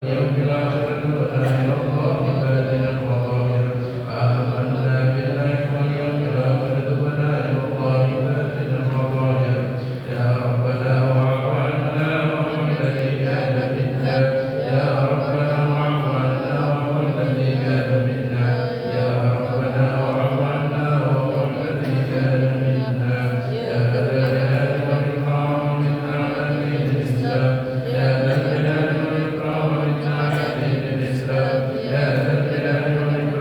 يوم الآخرة ولا إلى الله باطنا وظاهرا آمنا بالله واليوم الآخر ولا إلى الله باطنا وظاهرا يا ربنا واعف عنا واعف الذي كان منا يا ربنا واعف عنا واعف الذي كان منا يا ربنا واعف عنا واعف الذي كان منا يا ذا الجلال والإكرام منا على دين الإسلام يا ذا الجلال والإكرام منا على دين الإسلام يا ذا الجلال والإكرام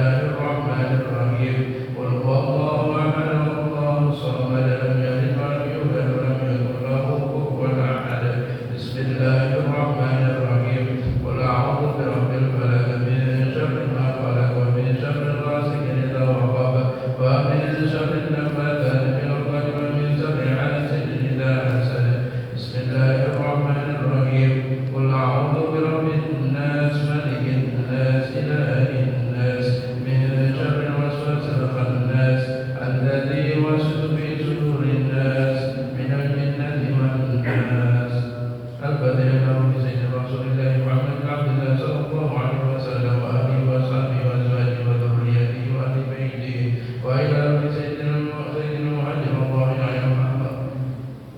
الله الرحمن الرحيم قل هو الله أحد الله الصمد لم يلد ولم يولد ولم يكن له كفوا أحد بسم الله الرحمن الرحيم قل أعوذ برب الفلق من شر ما خلق ومن شر غاسق إذا وقب ومن شر النفاثات في العقد ومن شر حاسد إذا حسد بسم الله الرحمن الرحيم قل أعوذ برب الناس ملك الناس إله الناس من شر الوسواس الخناس الذي يوسوس في صدور الناس من الجنة والناس الفاتحة لله سيدنا رسول الله محمد بن عبد الله صلى الله عليه وسلم وآله وصحبه وأزواجه وذريته وأهل بيته وإلى سيدنا المهاجر الله يا محمد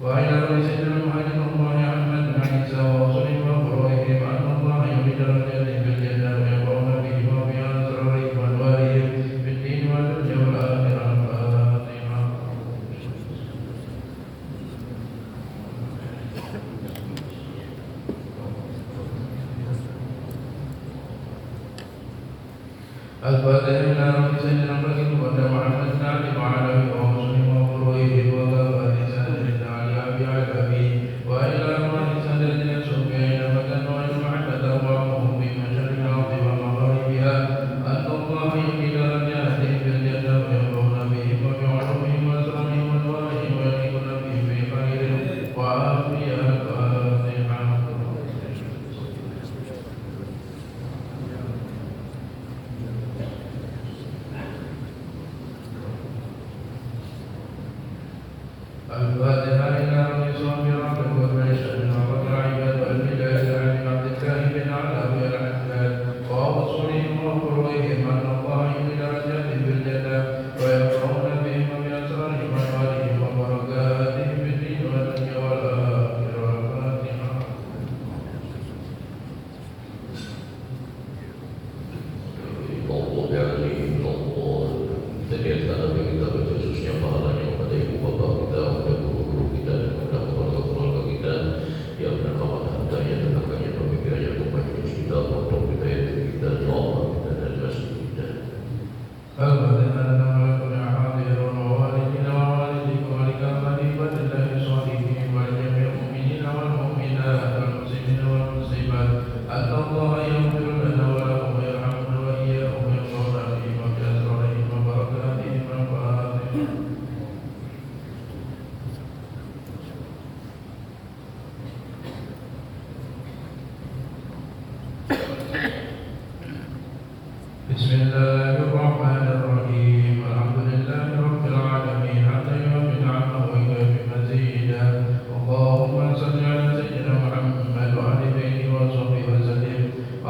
وإلى سيدنا المهاجر الله محمد بن عيسى ورسله وقرائهم أن الله يريد درجاتهم في الجنة ويقرون بهم وفي أسرارهم وأنوارهم في الدين والدنيا والآخرة الفاتحة الفاتحة لله سيدنا محمد بن علي وعلى آله وصحبه وقرائهم وغفر سائر على أبي على وإلى أموال سادتنا الصوفيين وكانوا المحدة وعمهم بمشرق الأرض ومغاربها أن الله يحيي درجاتهم في الجنة ويقرون بهم وبعلومهم وأسرارهم وأنوارهم ويليقون بهم بخير وعافية فاتحة الفاتحة إلى رسول ربك والمشهد والعباد والبلاد عن عبد الله بن علاوي الحداد وأوصولهم وفروعهم أن الله يحيي درجاتهم في الجنة ويفرحون بهم وبأسرارهم وأنوارهم وبركاتهم في الدين والدنيا والآخرة الفاتحة Allah biarkan Allah setiap kali kita berkhususnya pahalanya kepada ibu bapa kita, kepada guru-guru kita, dan kepada keluarga-keluarga kita yang bernama hartanya, tenaganya, pemikirannya, kebanyakan kita, untuk kita, kita, doa kita, dan masjid kita. الفاتحة لنا ولكم يا حاضرون ووالدنا ووالديكم ولكافة الله الصالحين ولجميع المؤمنين والمؤمنات والمسلمين والمسلمات أن الله يغفر لنا ولهم ويرحمنا وإياهم ويرضى بهم وبأسرارهم وبركاتهم الفاتحة بسم الله الرحمن الرحيم الحمد لله رب العالمين حتى يوم نعمه ويكفي مزيدا اللهم صل على سيدنا محمد وعلى بيته وصحبه وسلم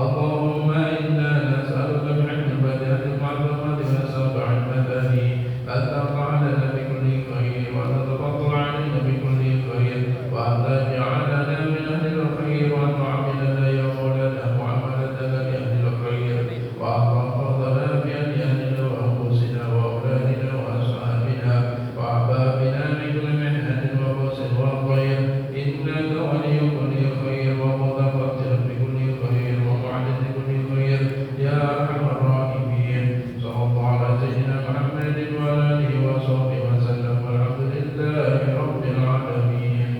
اللهم إنا نسألك بعلم البديهة المعلومات والسبع المثاني أن ترفع لنا بكل خير وأن تتفضل علينا بكل خير وأن تجعلنا من أهل الخير وأن تعاملنا يا مولانا معاملتك لأهل الخير وأن تفضلنا بأهلنا وأنفسنا وأولادنا وأصحابنا وأحبابنا من كل محنة وفوز وخير إنك ولي كل خير ومتفضل بكل خير ومعلن بكل خير يا أرحم الراحمين صلى الله على سيدنا محمد وعلى آله وصحبه وسلم والحمد لله رب العالمين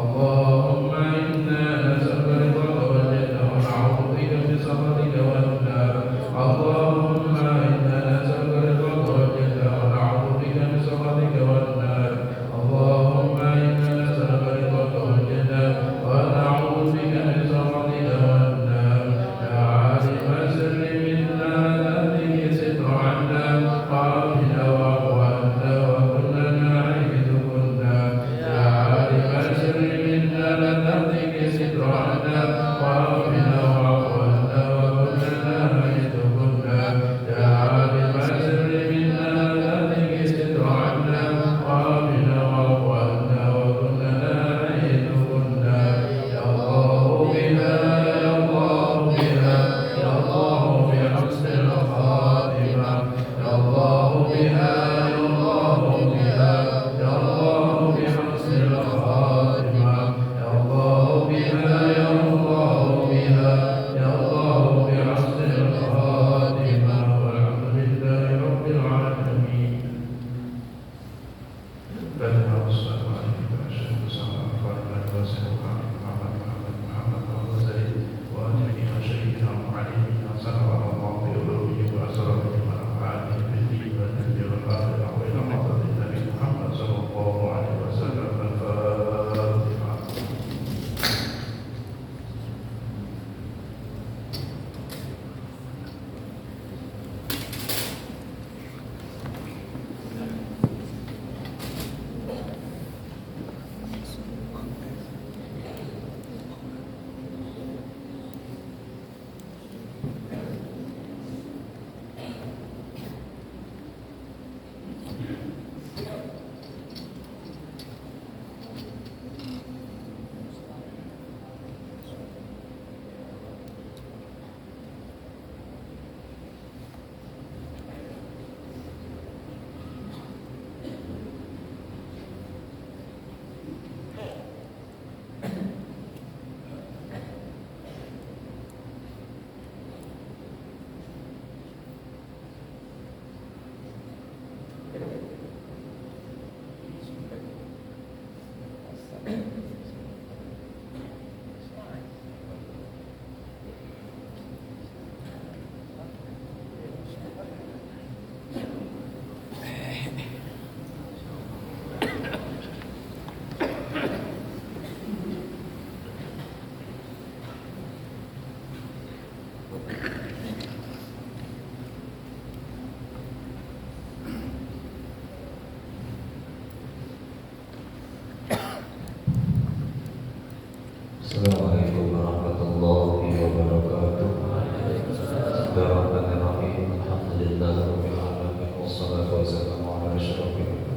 اللهم إنا نسألك رضاك والجنة ونعوذ بك من سخطك والنار اللهم إنا نسألك رضاك والجنة ونعوذ بك من سخطك والنار اللهم إنا نسألك رضاك والجنة ونعوذ بك من سخطك والنار يا عالم السر منا نهدك ستر عنا وعافنا واعف عنا وكلنا حيث كنا يا عالم السر منا نهدك ستر عنا وعافنا واعف عنا وكلنا حيث كنا يا عالم السر منا نهدك ستر عنا وعافنا واعف عنا وكلنا حيث كنا يا الله بها يا الله بها يا الله بحسن الخاتمة يا الله بها يا الله بها يا الله بحسن الخاتمة يا الله بها يا الله بها يا الله بحسن الخاتمة والحمد لله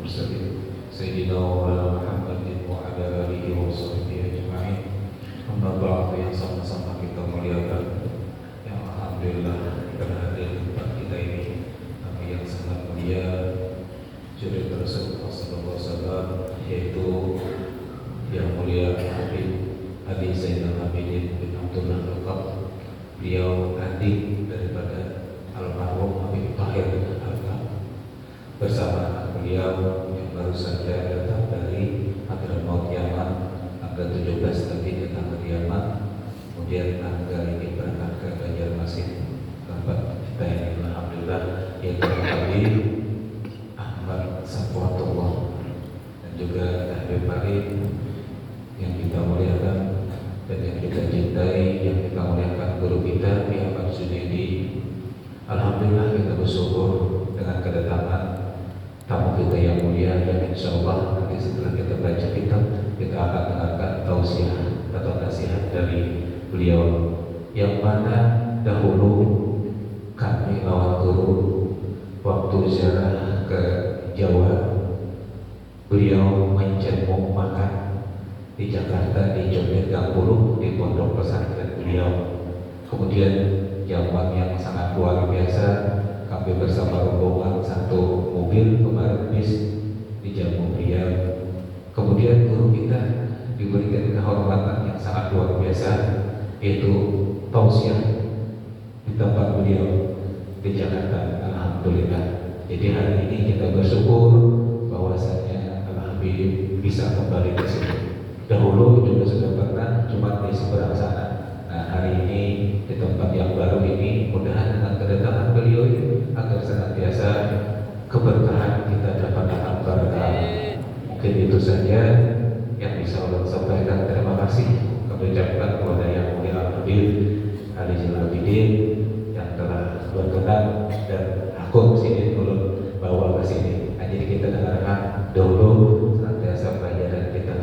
المرسلين سيدنا ومولانا محمد وعلى آله وصحبه أجمعين. Amma ba'du, yang sama-sama kita muliakan, yang alhamdulillah pada hadir di tempat kita ini, kami yang sangat mulia, juri Rasulullah sallallahu alaihi wasallam, yaitu yang mulia Habib Adi Zainal Abidin bin Abdullah Al-Qab. Beliau adik daripada almarhum Habib Tahir bin Al-Qab, bersama beliau yang baru saja datang dari Hadramaut Yaman, tanggal 17 tadi datang ke Yaman, kemudian tanggal ini berangkat ke Banjarmasin, tempat kita ini alhamdulillah, yaitu Habib Ahmad Safwatullah, dan juga Habib Farid yang kita muliakan dan yang kita cintai, yang kita muliakan guru kita Ahmad Zunaidi. Alhamdulillah kita bersyukur dengan kedatangan tamu kita yang mulia, yang insya Allah nanti setelah kita baca kitab, kita akan dengarkan tausiah atau nasihat dari beliau, yang mana dahulu kami lawan guru waktu ziarah ke Jawa, beliau menjenguk makan di Jakarta di Jombet Gang Puluh di pondok pesantren beliau. Kemudian jamuan yang sangat luar biasa, kami bersama rombongan satu mobil kemarin bis dijamu beliau. Kemudian guru kita diberikan kehormatan yang sangat luar biasa, yaitu tausiah di tempat beliau di Jakarta. Alhamdulillah. Jadi hari ini kita bersyukur bahwasanya Al-Habib bisa kembali ke sini. Dahulu juga sudah pernah, cuma di seberang sana. Nah, hari ini di tempat yang baru ini, mudah-mudahan dengan kedatangan beliau ini agar senantiasa keberkahan kita dapat berkah. Mungkin itu saja yang bisa Allah sampaikan. Terima kasih kami ucapkan kepada yang mulia Habib Ali Zainal Abidin yang telah berkenan dan aku sini dulu bawa ke sini. Nah, jadi kita dengarkan dulu senantiasa pelajaran kita.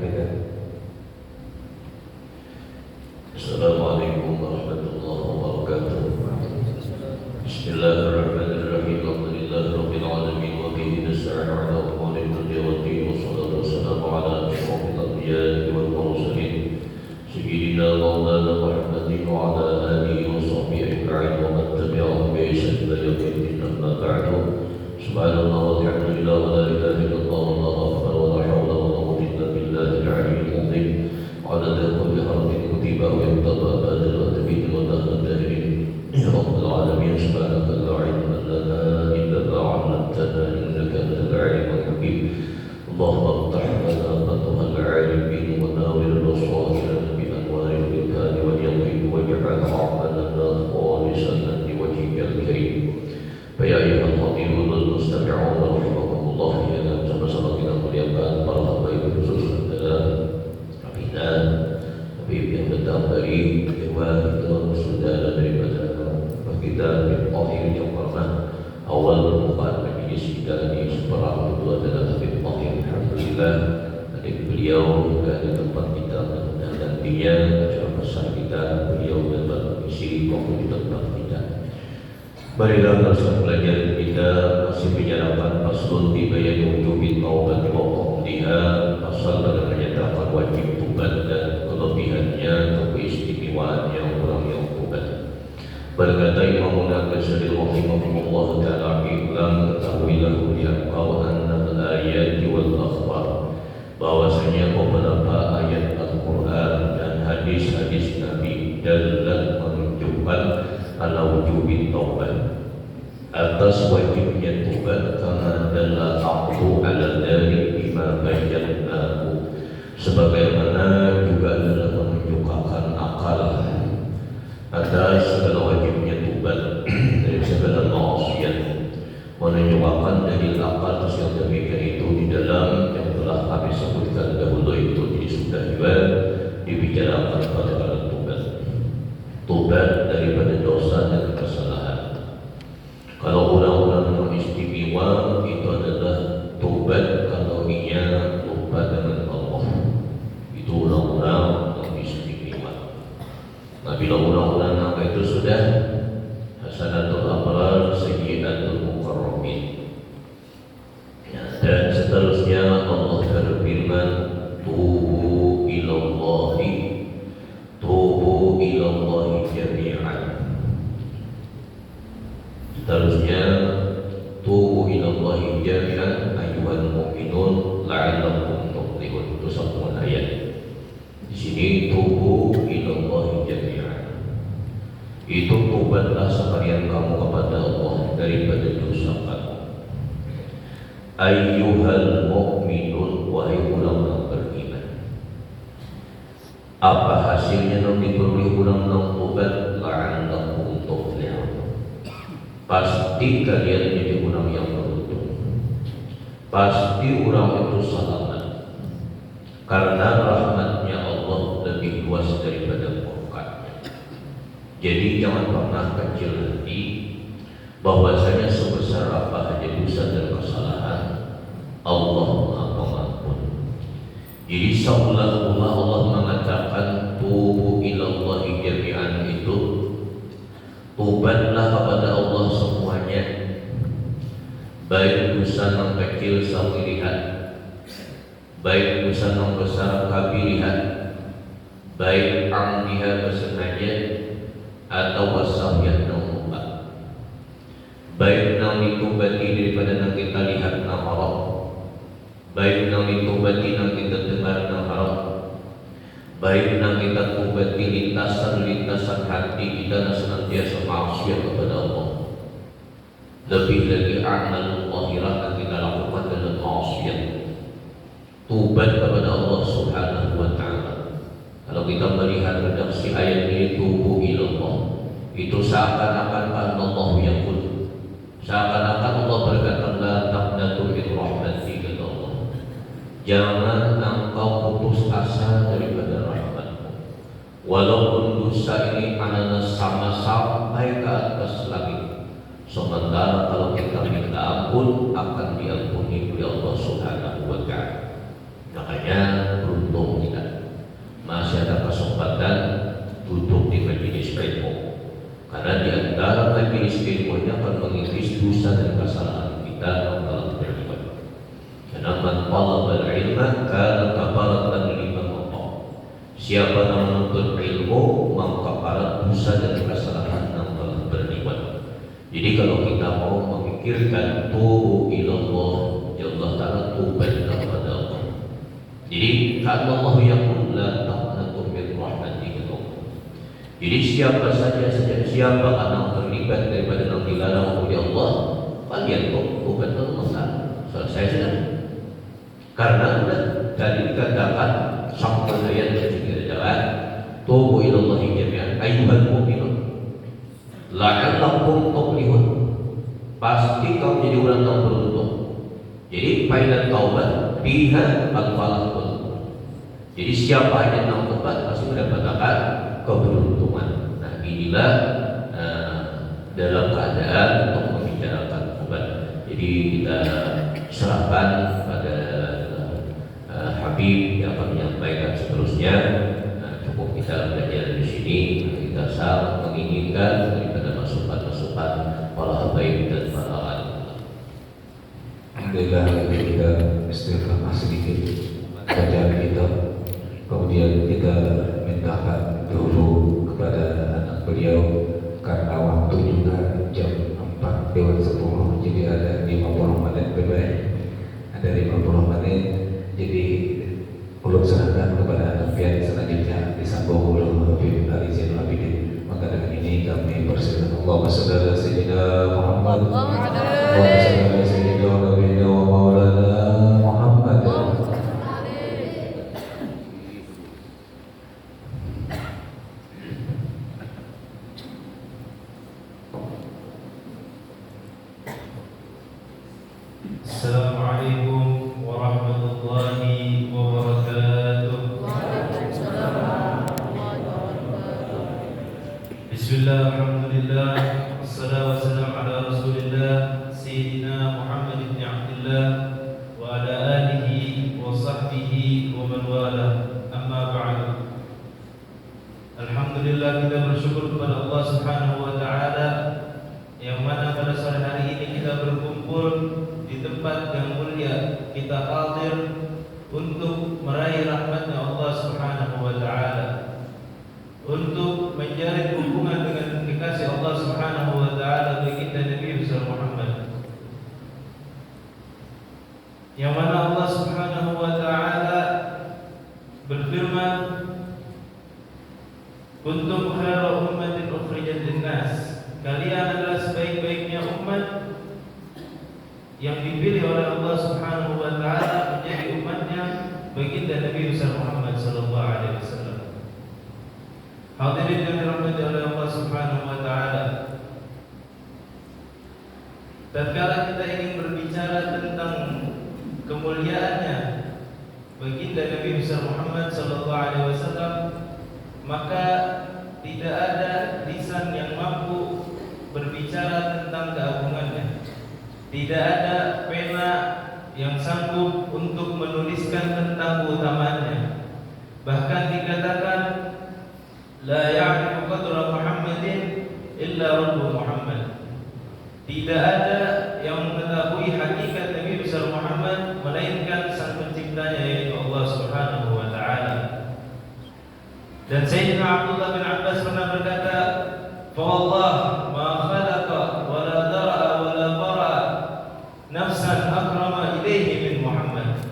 Assalamualaikum warahmatullahi wabarakatuh. Bismillahirrahmanirrahim. Alhamdulillahirabbil alamin wa bihi nasta'inu 'ala umuri dunya waddin. Wassalatu wassalamu 'ala asyrafil anbiya'i wal mursalin sayyidina maulana Muhammadin wa 'ala alihi wa sahbihi ajma'in wa man tabi'ahum bi ihsan ila yaumil din. Amma ba'du. Subhanallah walhamdulillah wa la ilaha illallah wallahu akbar wa la hawla wa la quwwata illa billahil 'aliyyil 'azim. عدد كل حرف كتب ويكتب بدل وتبين ودهر الدهرين. يا رب العالمين سبحانك لا علم لنا إلا ما علمتنا إنك أنت العليم الحكيم. اللهم افتح لنا فتح العالمين وناور البصائر بأنوار الإمكان واليقين واجعل عملنا خالصا لوجهك الكريم. فيا أيها الخطيبون المستمعون رحمكم الله، يا sama-sama kita muliakan para habaib khusus adalah Habib yang datang dari Jawa, itu saudara daripada kita Habib Tahir yang pernah awal permukaan majelis kita ini seperang itu adalah Habib Tahir. Alhamdulillah adik beliau juga di tempat kita dan nantinya acara besar kita beliau bermisi waktu di tempat kita. Marilah teruskan pelajaran kita, masih penyerapan paslon di bayan wujubin taubat wa qamdiha, pasal pada menyatakan wajib tobat dan kelebihannya atau keistimewaan yang orang yang tobat. Berkata Imam Al-Ghazali rahimahullah ta'ala, "Ilam ketahuilah ya kau annal ayat wal akhbar," bahwasanya beberapa ayat Al-Quran dan hadis-hadis Nabi dalam menunjukkan ala wujubin taubat, atas wajibnya taubat, kama dalla aqdu ala dzalik bima bayyanahu, sebagaimana juga adalah menunjukkan akal atas segala wajibnya taubat dari segala maksiat, menunjukkan dalil akal yang demikian itu di dalam yang telah kami sebutkan dahulu itu, jadi sudah juga dibicarakan pada tobat daripada dosa dan kesalahan. Kalau orang-orang yang istimewa itu adalah tobat kalau ia lupa dengan Allah, itu orang-orang yang istimewa. Nah, bila orang-orang yang itu sudah hasanatul abrar sayyi'atul mukarramin, dan seterusnya Seterusnya, tubu ilallahi jami'an ayyuhal mu'minun la'allakum tuflihun. Itu sambungan ayat. Di sini tubu ilallahi jami'an. Itu tobatlah sekalian kamu kepada Allah daripada dosa kamu. Ayyuhal mu'minun, wahai orang yang beriman. Apa hasilnya nanti diberi orang yang tobat? La'allakum tuflihun. Pasti kalian menjadi orang yang beruntung. Pasti orang itu selamat. Karena rahmatnya Allah lebih luas daripada murkanya. Jadi jangan pernah kecil hati bahwasanya sebesar apa saja dosa dan kesalahan Allah Maha Pengampun. Jadi seolah-olah Allah mengatakan tubu ilallahi jami'an, itu tobatlah kepada Allah semuanya, baik dosa yang kecil sagirihan, baik dosa yang besar kabirihan, baik amdiha bersengaja atau wasahiyah yang lupa, baik yang ditobati daripada yang kita lihat yang haram, baik yang ditobati yang kita dengar yang haram, baik yang kita tobati lintasan hati kita yang senantiasa maksiat kepada Allah. Lebih lagi amal zahirah yang kita lakukan dalam maksiat. Tobat kepada Allah Subhanahu wa taala. Kalau kita melihat redaksi ayat ini, tubu ilallah, itu seakan-akan Allah yaqul, seakan-akan Allah berkata la taqnatu min rahmati, kata Allah. Jangan engkau putus asa daripada rahmatku. Walaupun dosa ini adalah sama sampai ke atas langit, sementara kalau kita minta ampun akan diampuni oleh Allah Subhanahu wa taala. Makanya beruntung kita masih ada kesempatan duduk di majelis ilmu, karena di antara majelis ilmu ini akan mengikis dosa dan kesalahan kita yang telah berbuat. Karena man talabal ilma kana kafaratan lima khata. Siapa yang menuntut ilmu mengkafarat dosa dan kesalahan yang telah berbuat. Jadi kalau kita mau memikirkan tubu ilallah, ya Allah Ta'ala tubat kepada Allah. Jadi karena Allah yaqul la taqnatu min rahmati. Jadi siapa siapa yang terlibat daripada yang dilarang oleh Allah, kalian tubat Allah. Selesai sudah. Karena sudah tadi dikatakan sampai ayat yang jalan, tubu ilallahi jami'an ayyuhal mu'minun la'allakum tuflihun. Pasti kau menjadi orang yang beruntung. Jadi faidat taubat biha al-falah. Jadi siapa yang tobat pasti mendapatkan keberuntungan. Nah, inilah dalam keadaan untuk membicarakan tobat. Jadi kita serahkan pada Habib yang akan menyampaikan seterusnya. Cukup kita belajar di sini. Kita sangat menginginkan daripada masukan-masukan para habaib dan para alim. Alhamdulillah, kita istighfar sedikit bacaan kita. Kemudian kita mintakan dulu kepada anak beliau, karena waktu juga jam 4 lewat 10, jadi ada 50 menit berbeda, ada 50 menit. Jadi ulun serahkan kepada anak pian selanjutnya disambung oleh Habib Ali Zainul Abidin. Maka dengan ini kami persilakan. Allahumma shalli ala sayyidina Muhammad, Allahumma shalli ala sayyidina Nabiyina wa maulana Muhammad. Assalamualaikum warahmatullahi wabarakatuh. Bismillah, alhamdulillah, wassalatu wassalamu ala rasulillah Sayyidina Muhammad ibn Abdullah wa ala alihi wa sahbihi wa man wala, amma ba'du. Alhamdulillah, kita bersyukur kepada Allah Subhanahu wa ta'ala yang mana pada sore hari ini kita berkumpul di tempat yang mulia, kita hadir untuk meraih rahmatnya Allah Subhanahu wa ta'ala, untuk menjalin hubungan dengan kekasih Allah Subhanahu wa ta'ala, baginda Nabi yang mana Allah Subhanahu wa taala berfirman, kuntum khairu ummatin ukhrijat lin-nas, kalian adalah sebaik-baiknya umat yang dipilih oleh Allah Subhanahu wa taala menjadi umatnya baginda Nabi besar Muhammad sallallahu alaihi wasallam. Hadirin yang dirahmati oleh Allah Subhanahu wa taala, tatkala kita ingin berbicara tentang kemuliaannya baginda Nabi besar Muhammad sallallahu alaihi wasallam, maka tidak ada lisan yang mampu berbicara tentang keagungannya. Tidak ada pena yang sanggup untuk menuliskan tentang keutamaannya. Bahkan dikatakan, la ya'rifu qadra Muhammadin illa Rabbu Muhammad. Tidak ada yang mengetahui hakikat Nabi besar Muhammad melainkan sang penciptanya, yaitu Allah Subhanahu wa taala. Dan Sayyidina Abdullah bin Abbas pernah berkata, fa wallah ma khalaqa wa la dara'a wa la bara nafsan akrama ilaihi min Muhammad.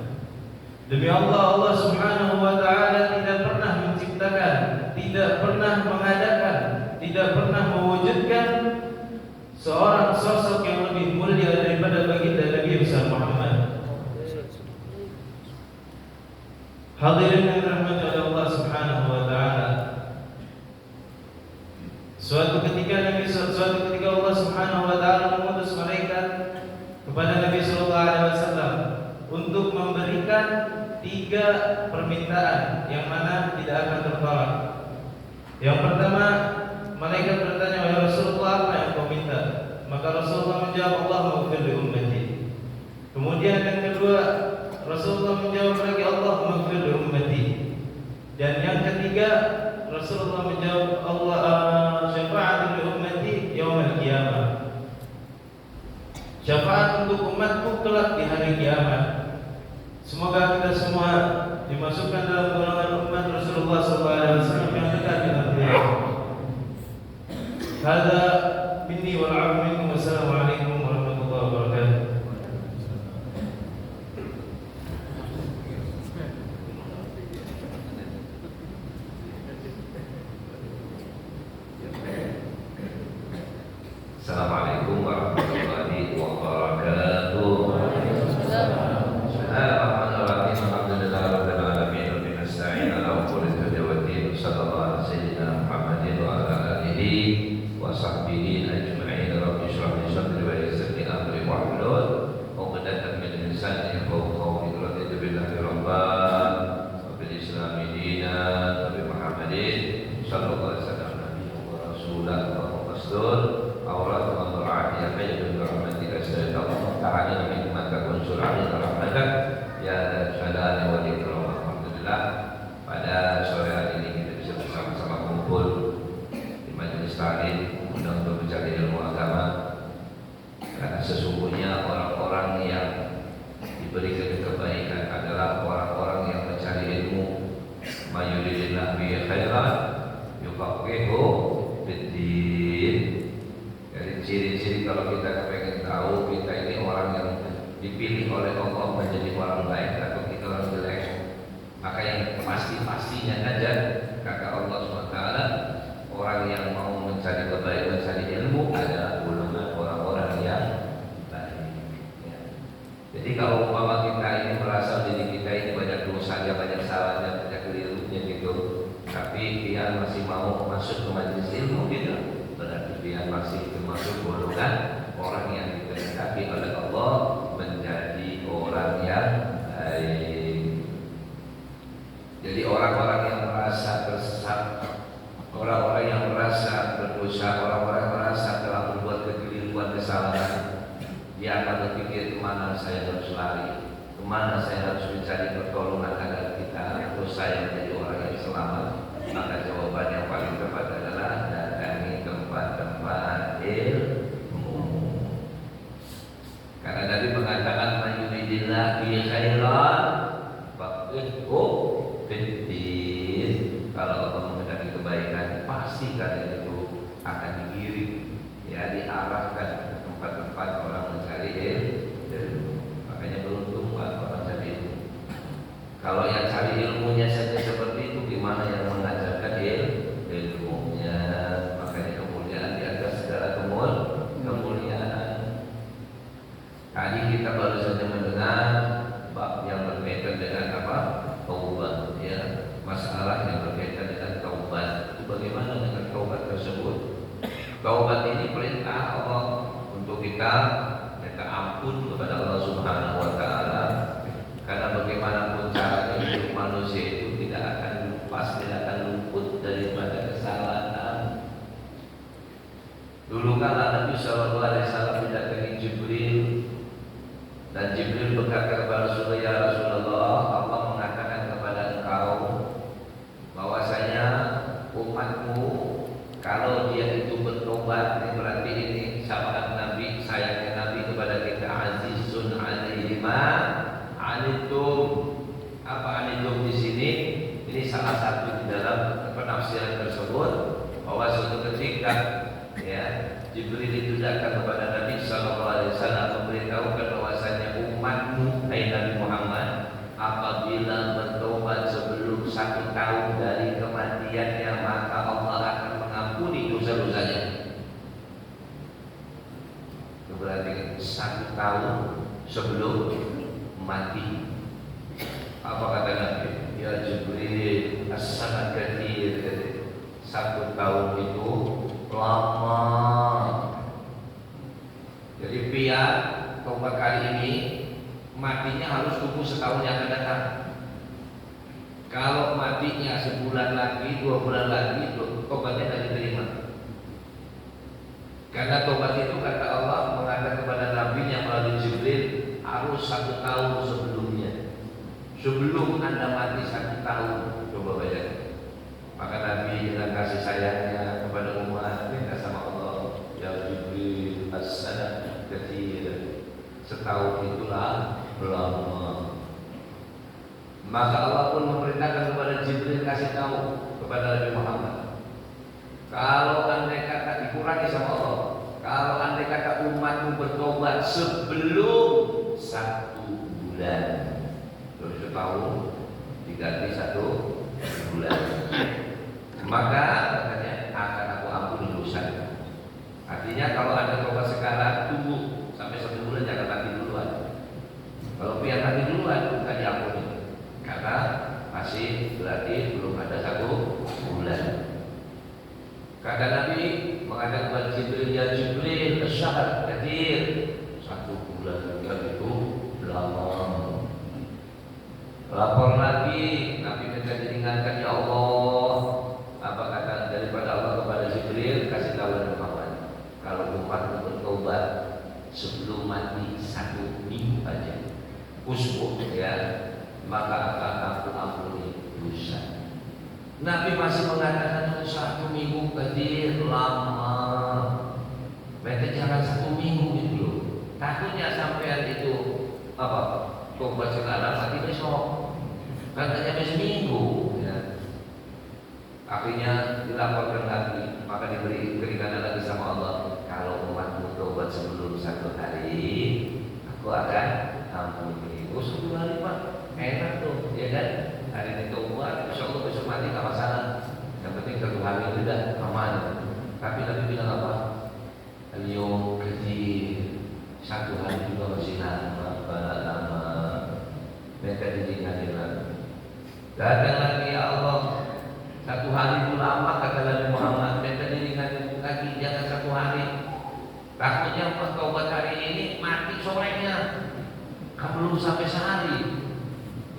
Demi Allah, Allah Subhanahu wa taala tidak pernah menciptakan, tidak pernah mengadakan, tidak pernah mewujudkan seorang sosok yang lebih mulia daripada baginda Nabi besar Muhammad. Hadirin yang dirahmati oleh Allah Subhanahu wa taala, suatu ketika Allah Subhanahu wa taala mengutus malaikat kepada Nabi sallallahu alaihi wasallam untuk memberikan 3 permintaan yang mana tidak akan tertolak. Yang pertama, malaikat bertanya, "Wahai Rasulullah, apa yang kau minta?" Maka Rasulullah menjawab, "Allahumma ighfir li ummati." Kemudian yang kedua, Rasulullah menjawab lagi, "Allahumma ighfir li ummati." Dan yang ketiga, Rasulullah menjawab, "Allah syafaat li ummati yaumil qiyamah." Syafaat untuk umatku kelak di hari kiamat. Semoga kita semua dimasukkan dalam golongan umat Rasulullah SAW yang dekat dengan beliau. Hada minni wal 'afwu minkum. Wassalamualaikum warahmatullahi wabarakatuh. Assalamualaikum warahmatullahi wabarakatuh. Bismillahirrahmanirrahim. Alhamdulillahirabbil alamin wa bihi nasta'in ala umuri dunya waddin. Sallallahu ala sayyidina Muhammadin wa ala alihi wa sahbihi ajma'in. Rabbi shrah li sadri wa yassir li amri wahlul 'uqdatam min lisani yafqahu qawli. Raditu billahi rabban wa bil islami dinan wa bi Muhammadin sallallahu alaihi wasallam nabiyyan wa rasulan wa rasul. Aurat wa mura'ah ya rahmatika sallallahu ta'ala min maka surah rahmatak ya jalal wa ikram. Alhamdulillah, pada sore hari ini kita bisa bersama-sama kumpul di majelis taklim untuk mencari ilmu agama, karena sesungguhnya orang-orang yang diberikan kebaikan adalah orang-orang yang mencari ilmu. Mayuridillah bi khairan yufaqihu fid-din. Dari ciri-ciri kalau kita pengen tahu kita ini orang yang dipilih oleh Allah menjadi orang baik atau kita orang jelek, maka yang pasti-pastinya saja kata Allah SWT, orang yang mau mencari kebaikan, mencari ilmu adalah golongan orang-orang yang baik. Ya. Jadi kalau umpama kita ini merasa diri kita ini banyak dosanya, banyak salahnya, banyak kelirunya gitu, tapi dia masih mau masuk ke majelis ilmu gitu, berarti dia masih termasuk golongan orang yang dikehendaki oleh Allah menjadi orang yang baik. Jadi orang-orang yang merasa tersesat, orang-orang yang merasa berdosa, orang-orang yang merasa telah berbuat kekeliruan, kesalahan, dia akan berpikir kemana saya harus lari, kemana saya harus mencari pertolongan agar kita atau saya menjadi orang yang selamat. Maka jawaban yang paling tepat adalah datangi tempat-tempat ilmu. Karena Nabi mengatakan mayuridillah bi khairan faqihu fid-din. Kalau Allah menghendaki kebaikan, pasti kalian itu akan digiring, ya, diarahkan ke tempat-tempat orang mencari ilmu. Makanya beruntung baru saja mendengar bab yang berkaitan dengan apa? Taubat, ya, masalah yang berkaitan dengan taubat. Itu bagaimana dengan taubat tersebut? Taubat ini perintah Allah untuk kita minta ampun kepada Allah Subhanahu wa taala. Karena bagaimanapun caranya hidup manusia itu tidak akan luput daripada kesalahan. Dulu kala Nabi Shallallahu Alaihi Wasallam mendatangi Jibril, dan Jibril berkata kepada Rasulullah, ya Rasulullah, Allah mengatakan kepada engkau bahwasanya umatmu kalau dia itu bertobat, ini berarti ini syafaat Nabi, sayangnya Nabi kepada kita, azizun alaihi ma anitum. Apa anitum di sini? Ini salah satu di dalam penafsiran tersebut, bahwa suatu ketika ya Jibril itu datang kepada Nabi Sallallahu Alaihi Wasallam memberitahukan bahwasanya umatmu, hai Nabi Muhammad, apabila bertobat sebelum 1 tahun dari kematiannya, maka Allah akan mengampuni dosa-dosanya. Itu berarti 1 tahun sebelum mati. Apa kata Nabi? Ya Jibril, as-sanad katsir. 1 tahun itu lama. Jadi biar tobat kali ini matinya harus tunggu setahun yang akan datang. Kalau matinya sebulan lagi, 2 bulan lagi, tobatnya tidak diterima. Karena tobat itu kata Allah mengatakan kepada Nabi yang melalui Jibril harus 1 tahun sebelumnya. Sebelum Anda mati 1 tahun, coba bayangkan. Maka Nabi dengan kasih sayangnya kepada umat minta sama Allah, ya Jibril, as-sanad katsir. Setahun itulah lama. Maka Allah pun memerintahkan kepada Jibril kasih tahu kepada Nabi Muhammad, kalau andai kata dikurangi sama Allah, kalau andai kata umatmu bertobat sebelum 1 bulan, terus setahun diganti 1 bulan, maka katanya akan aku ampuni dosa. Artinya kalau ada tobat sekarang, tunggu sampai 1 bulan, jangan mati duluan. Kalau biar mati duluan, bukan diampuni, karena masih berarti belum ada 1 bulan. Kata Nabi mengatakan kepada Jibril, ya Jibril, as-sanad katsir. 1 bulan itu lama. Lapor lagi, Nabi minta diingatkan, ya Allah, apa kata daripada Allah kepada Jibril, kasih tahu Nabi Muhammad, kalau umatmu bertobat sebelum mati 1 minggu aja, usbuh ya, maka akan aku ampuni dosa. Nabi masih mengatakan 1 minggu kadir lama. Berarti jangan 1 minggu gitu loh. Takutnya sampean itu apa? Tobat sekarang mati besok. Katanya besok minggu ya. Akhirnya dilaporkan lagi, maka diberi keringanan lagi sama Allah. Kalau umatmu tobat sebelum 1 hari, aku akan ampuni. Oh 1 hari Pak, enak tuh, ya kan? Hari ini tobat, insya Allah besok mati nggak masalah. Yang penting 1 hari itu udah aman. Tapi Nabi bilang apa? Al-yawm katsir. 1 hari juga masih lama. Mereka diingatkan lagi. Datang lagi ya Allah, 1 hari itu lama kata Nabi Muhammad. Mereka diingatkan lagi, jangan 1 hari. Takutnya tobat hari ini mati sorenya. Kamu belum sampai sehari.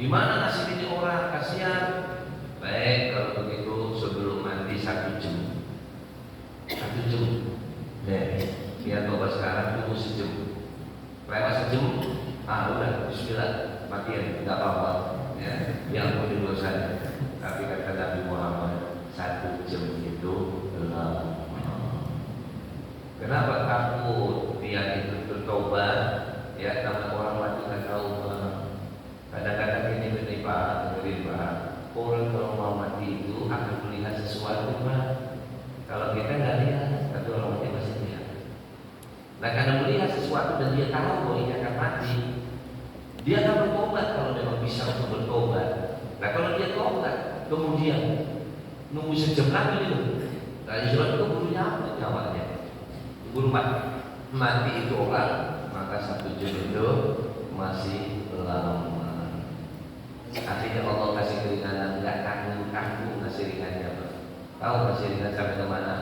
Di mana nasib ini orang, kasihan. Baik, kalau begitu sebelum mati 1 jam. 1 jam. Biar tobat sekarang tunggu 1 jam. Lewat 1 jam, udah bismillah, matian, tidak apa-apa. Ya, yang punya dosa. Tapi kata Nabi Muhammad, 1 jam itu lama. Kenapa takut dia itu bertobat? Ya, karena orang mati kan trauma. Kadang-kadang ini Pak, dengerin Pak, orang kalau mau mati itu akan melihat sesuatu Pak. Kalau kita nggak lihat, tapi orang mati masih lihat. Nah karena melihat sesuatu dan dia tahu bahwa ini akan mati, dia akan bertobat kalau memang bisa untuk bertobat. Nah kalau dia tobat, kemudian nunggu 1 jam lagi itu, nah Israel itu buru nyawanya, buru mati itu orang, maka 1 jam itu Seandainya Allah kasih keringanan, nggak tanggung kasih ringannya, Pak. Tahu kasih ringan sampai kemana?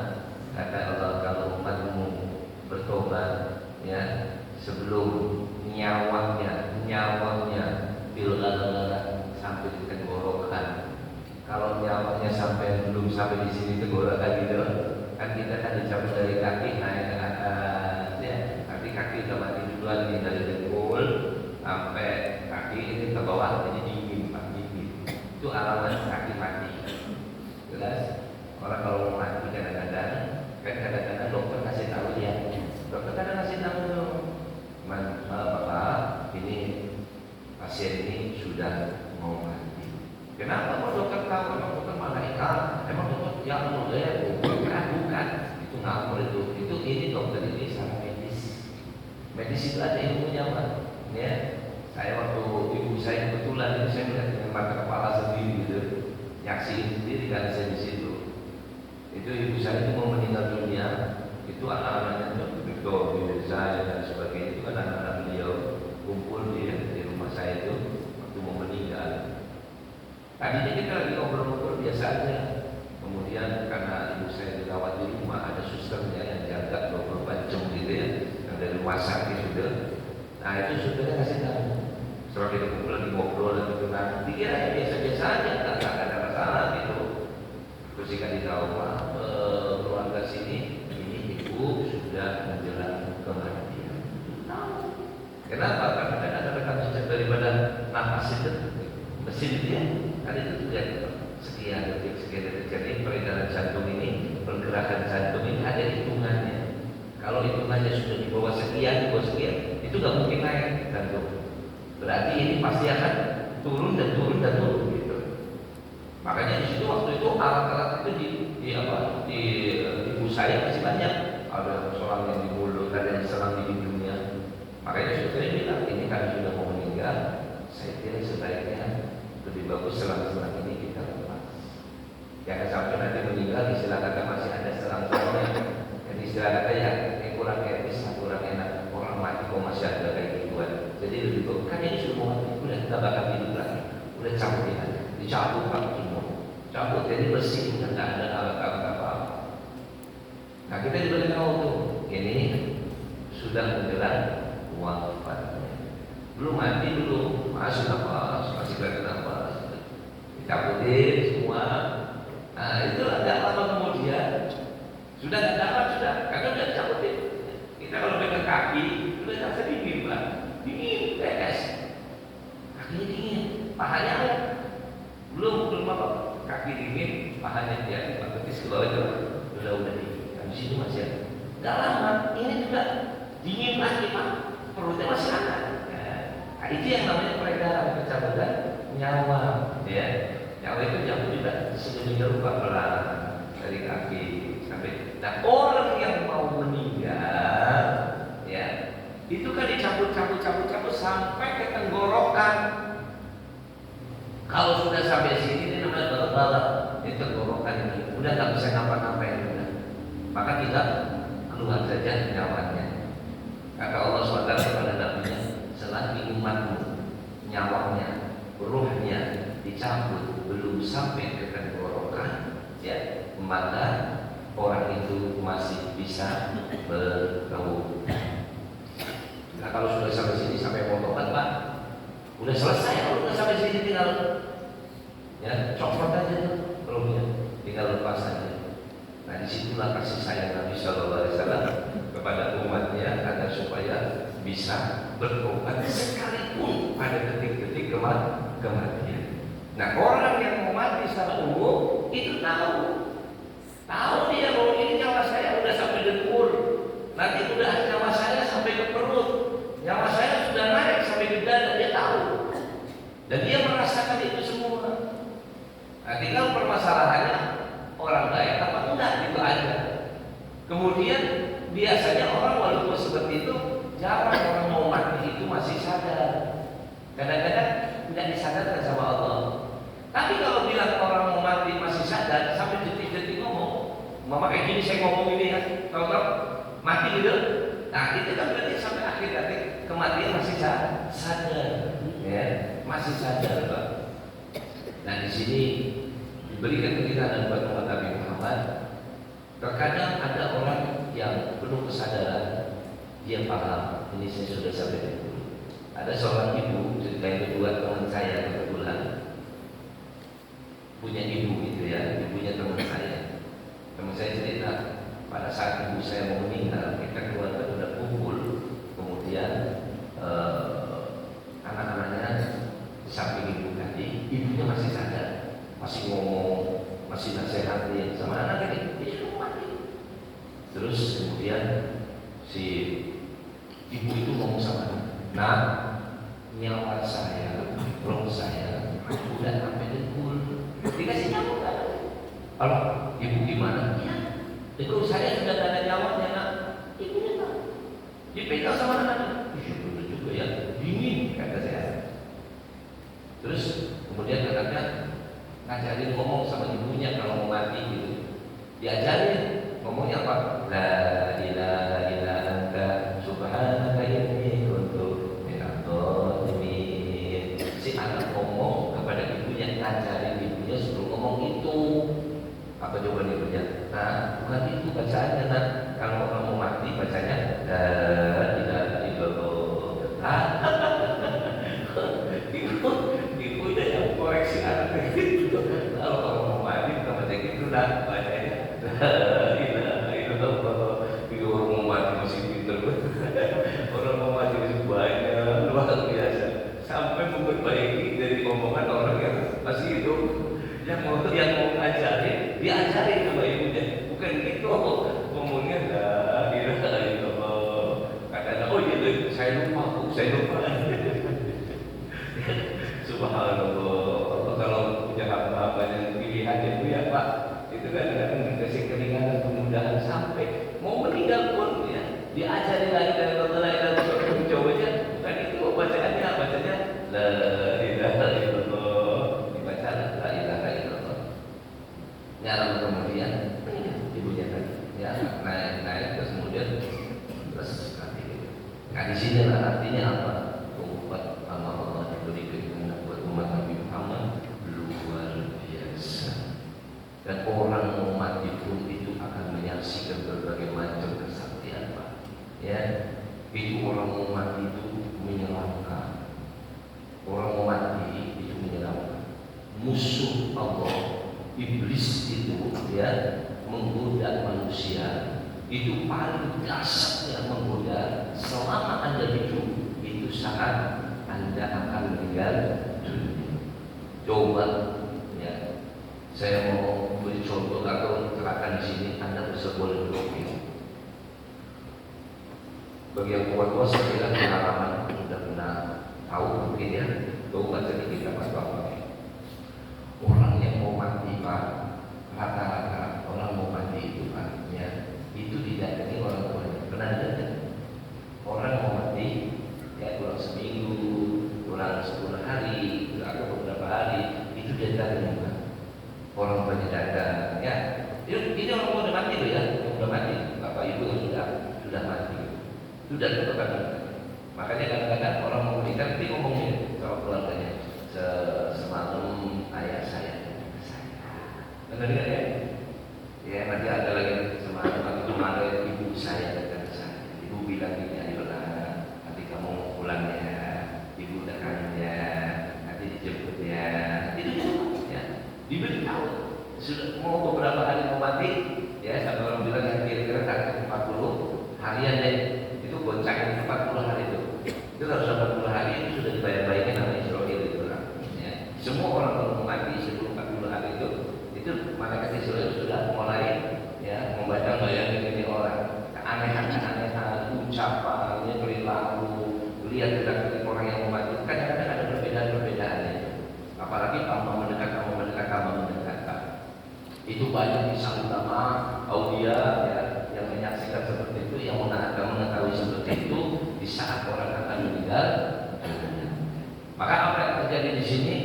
Kata Allah, kalau umatmu bertobat, ya, sebelum nyawanya bilgalalah sampai di tenggorokan. Kalau nyawanya belum sampai di sini tenggorokan gitu, kan kita kan dicabut dari kaki naik ke atas, ya. Tapi kaki udah mati duluan nih, dari dengkul sampai kaki ini ke bawah, jadi dingin, Pak, dingin. Itu alamat kaki mati. Jelas? Orang kalau mau mati kadang-kadang dokter kasih tahu dia. Dokter kadang kasih tahu dong, Bapak, ini pasien ini sudah mau mati. Kenapa kok dokter tahu? Emang dokter malaikat? Emang dokter yang mulia? Bukan. Itu ngawur itu. Ini dokter ini sangat medis. Medis itu ada ilmunya, Pak. Ya. Saya waktu ibu saya kebetulan itu saya melihat dengan mata kepala sendiri gitu, nyaksiin sendiri kan saya di situ. Itu ibu saya itu mau meninggal dunia, itu anak-anaknya tuh Victor, saya dan sebagainya, itu kan anak-anak beliau kumpul di rumah saya itu waktu mau meninggal. Tadinya kita lagi ngobrol-ngobrol biasa aja. Kemudian karena ibu saya dirawat di rumah, ada susternya yang jaga 24 jam gitu ya, yang dari rumah sakit sudah. Nah itu susternya kasih tahu. Setelah kita kumpul lagi ngobrol dan gitu, nah dikira biasa-biasa aja, nggak ada masalah gitu. Terus dikasih tahu, Pak, keluarga sini ini ibu sudah menjelang kematian. Kenapa? Karena ada rekam jejak daripada nafas itu, mesin itu ya, tadi itu lihat sekian detik. Jadi peredaran jantung ini, pergerakan jantung ini ada hitungannya. Kalau hitungannya sudah di bawah sekian, itu nggak mungkin naik jantung. Berarti ini pasti akan turun gitu. Makanya di situ waktu itu alat-alat itu di ibu saya masih banyak. Ada seorang yang di mulut, ada yang selang di hidungnya. Makanya saya bilang, ini kami sudah mau meninggal. Saya kira sebaiknya lebih bagus selang-selang ini kita lepas. Jangan sampai nanti meninggal istilah kata masih ada selang-selangnya. Jadi istilah kata yang kurang etis, kurang enak. Orang mati kok masih ada kayak gituan. Jadi lebih bagus. Kan ini sudah mau mati, udah kita bakal hidup lagi. Udah cabutin aja, dicabut Pak semua. Cabut jadi bersih, udah nggak ada alat-alat apa-apa. Nah kita diberitahu tuh, ini sudah menjelang wafatnya. Belum mati dulu, masih kelihatan nafas. Dicabutin semua. Nah itu agak lama kemudian sudah nggak dapat karena udah dicabutin. Kita kalau pegang kaki sudah rasa dingin, Pak, dingin, beres. Kakinya dingin, pahanya belum apa, kaki dingin, pahanya dia betis ke bawah itu udah dingin. Di sini masih ada. Nggak lama, ini juga dingin lagi, Pak, perutnya masih ada. Nah, itu yang namanya peredaran pencabutan nyawa, ya. Nyawa itu jatuh juga sedemikian rupa pelan dari kaki sampai. Nah orang yang mau meninggal, ya, itu kan dicabut sampai ke tenggorokan. Kalau sudah sampai sini ini namanya balap, ini tenggorokan ini udah nggak bisa ngapa-ngapain udah. Maka kita keluar saja nyawanya. Kata Allah SWT kepada Nabi-Nya, selagi umatmu nyawanya, ruhnya dicabut belum sampai ke tenggorokan, ya, maka orang itu masih bisa bergaul. Nah kalau sudah sampai sini, sampai mau tobat, Pak, udah selesai. Kalau udah sampai sini tinggal ya copot aja tuh rohnya, tinggal lepas aja. Nah disitulah kasih sayang Nabi Shallallahu Alaihi Wasallam kepada umatnya agar supaya bisa bertobat sekalipun pada detik-detik kematian. Nah orang yang mau mati secara umum itu tahu dia bahwa ini nyawa saya sudah sampai dengkul, nanti sudah nyawa saya sampai ke perut, nyawa saya sudah naik sampai ke dada, dia tahu dan dia merasakan itu semua. Nah tinggal permasalahannya orang baik apa enggak, gitu aja. Kemudian biasanya orang walaupun seperti itu, jarang orang mau mati itu masih sadar. Kadang-kadang tidak disadarkan sama Allah. Tapi kalau bilang orang mau mati masih sadar, sampai detik-detik ngomong, mama kayak gini saya ngomong ini kan, tahu-tahu mati gitu. Nah itu kan berarti sampai akhir detik kematian masih sadar, ya, masih sadar, Pak. Nah di sini diberikan kegiatan buat umat Nabi Muhammad. Terkadang ada orang yang penuh kesadaran, dia paham ini saya sudah sampai dulu. Ada seorang ibu, cerita yang kedua teman saya kebetulan punya ibu gitu ya, ibunya teman saya. Teman saya cerita pada saat ibu saya mau meninggal, kita keluarga sudah kumpul, kemudian anak-anaknya di samping ibu tadi, ibunya masih sadar, masih ngomong, masih nasihatin sama anak ini, dia sudah mati. Terus kemudian si ibu itu ngomong sama anak, nah nyawa saya, roh saya udah sampai dengkul, dikasih nyawa kan? Kalau ibu gimana? Ya, itu saya sudah ada nyawanya nak, ibunya tak dipegang sama anak-anak. Betul juga ya, dingin kata saya. Terus kemudian anaknya ngajarin ngomong sama ibunya kalau mau mati gitu, diajarin ngomongnya apa? La ilaha illa anta subhanaka inni kuntu minadh dhalimin. Si anak ngomong kepada ibunya, ngajarin ibunya suruh ngomong itu. Apa jawaban ibunya? Nah, bukan itu bacaannya nak. Kalau orang mau mati bacanya la ilaha illallah. Ibu udah yang koreksi anak gitu. Kalau orang mau mati bukan baca gitu nak, bacanya la ilaha illallah. Itu orang mau mati masih pinter. Orang mau mati masih banyak, luar biasa. Sampai memperbaiki dari omongan orang yang masih hidup. Yang mau ngajarin, diajarin sama ibunya, bukan gitu. Ngomongnya la ilaha illallah. Kata oh iya, saya lupa. Subhanallah. Kalau punya hamba yang pilihan itu ya Pak, itu kan akan dikasih keringanan, kemudahan sampai mau meninggal pun ya diajarin lagi dari Allah. Cobanya bukan itu bacaannya la ilaha illallah. Dibaca la ilaha illallah. Lalu kemudian ibunya tadi ya naik terus kemudian terus kaki. Nah di sini artinya apa? Umat Allah diberi keinginan buat umat Nabi Muhammad luar biasa. Dan orang mau mati pun itu akan menyaksikan berbagai macam kesaktian Pak. Ya, itu orang mau mati itu menyeramkan. Orang mau mati itu menyeramkan. Musuh Allah iblis itu ya menggoda manusia, itu paling dasar yang menggoda selama Anda hidup itu saat Anda akan meninggal dunia. Coba ya, saya mau beri contoh atau terangkan di sini. Anda bisa boleh duduk ini. Bagi yang tua-tua saya bilang pengalaman sudah pernah tahu mungkin ya. Coba sedikit apa-apa. Orang yang mau mati Pak, rata-rata orang mau mati itu Pak, ya, itu didatangi orang tuanya. Pernah dengar? Orang mau mati, ya kurang seminggu, kurang 10 hari, atau beberapa hari, itu didatangi Pak. Orang banyak datang, ya. Ini orang udah mati loh ya, udah mati. Bapak Ibu sudah mati, sudah tetap. Makanya kadang-kadang orang mau menikah, dia ngomongnya sama keluarganya. Semalam ayah saya dengar ya? Ya nanti ada lagi semalam atau kemarin ibu saya datang ke saya. Ibu bilang gini, ayolah nanti kamu pulang ya, ibu datang ya, nanti dijemput ya. Itu ya, diberitahu. Sudah mau beberapa hari mau mati, ya sampai orang bilang yang kira-kira tak 40 harian deh. Itu goncangan 40 hari itu. Itu harus 40 hari itu sudah dibayar-bayarkan sama Israel itu. Semua orang kalau mau mati sebelum 40 hari itu malaikat Israel sudah mulai ya membaca bayang ini orang keanehan-keanehan ucapannya, perilaku, lihat gerak orang yang mau mati. Kadang-kadang ada perbedaan-perbedaannya. Apalagi tambah mendekat. Itu banyak kisah ulama, aulia ya, yang menyaksikan seperti itu, yang mengetahui seperti itu di saat orang akan meninggal. Maka apa yang terjadi di sini?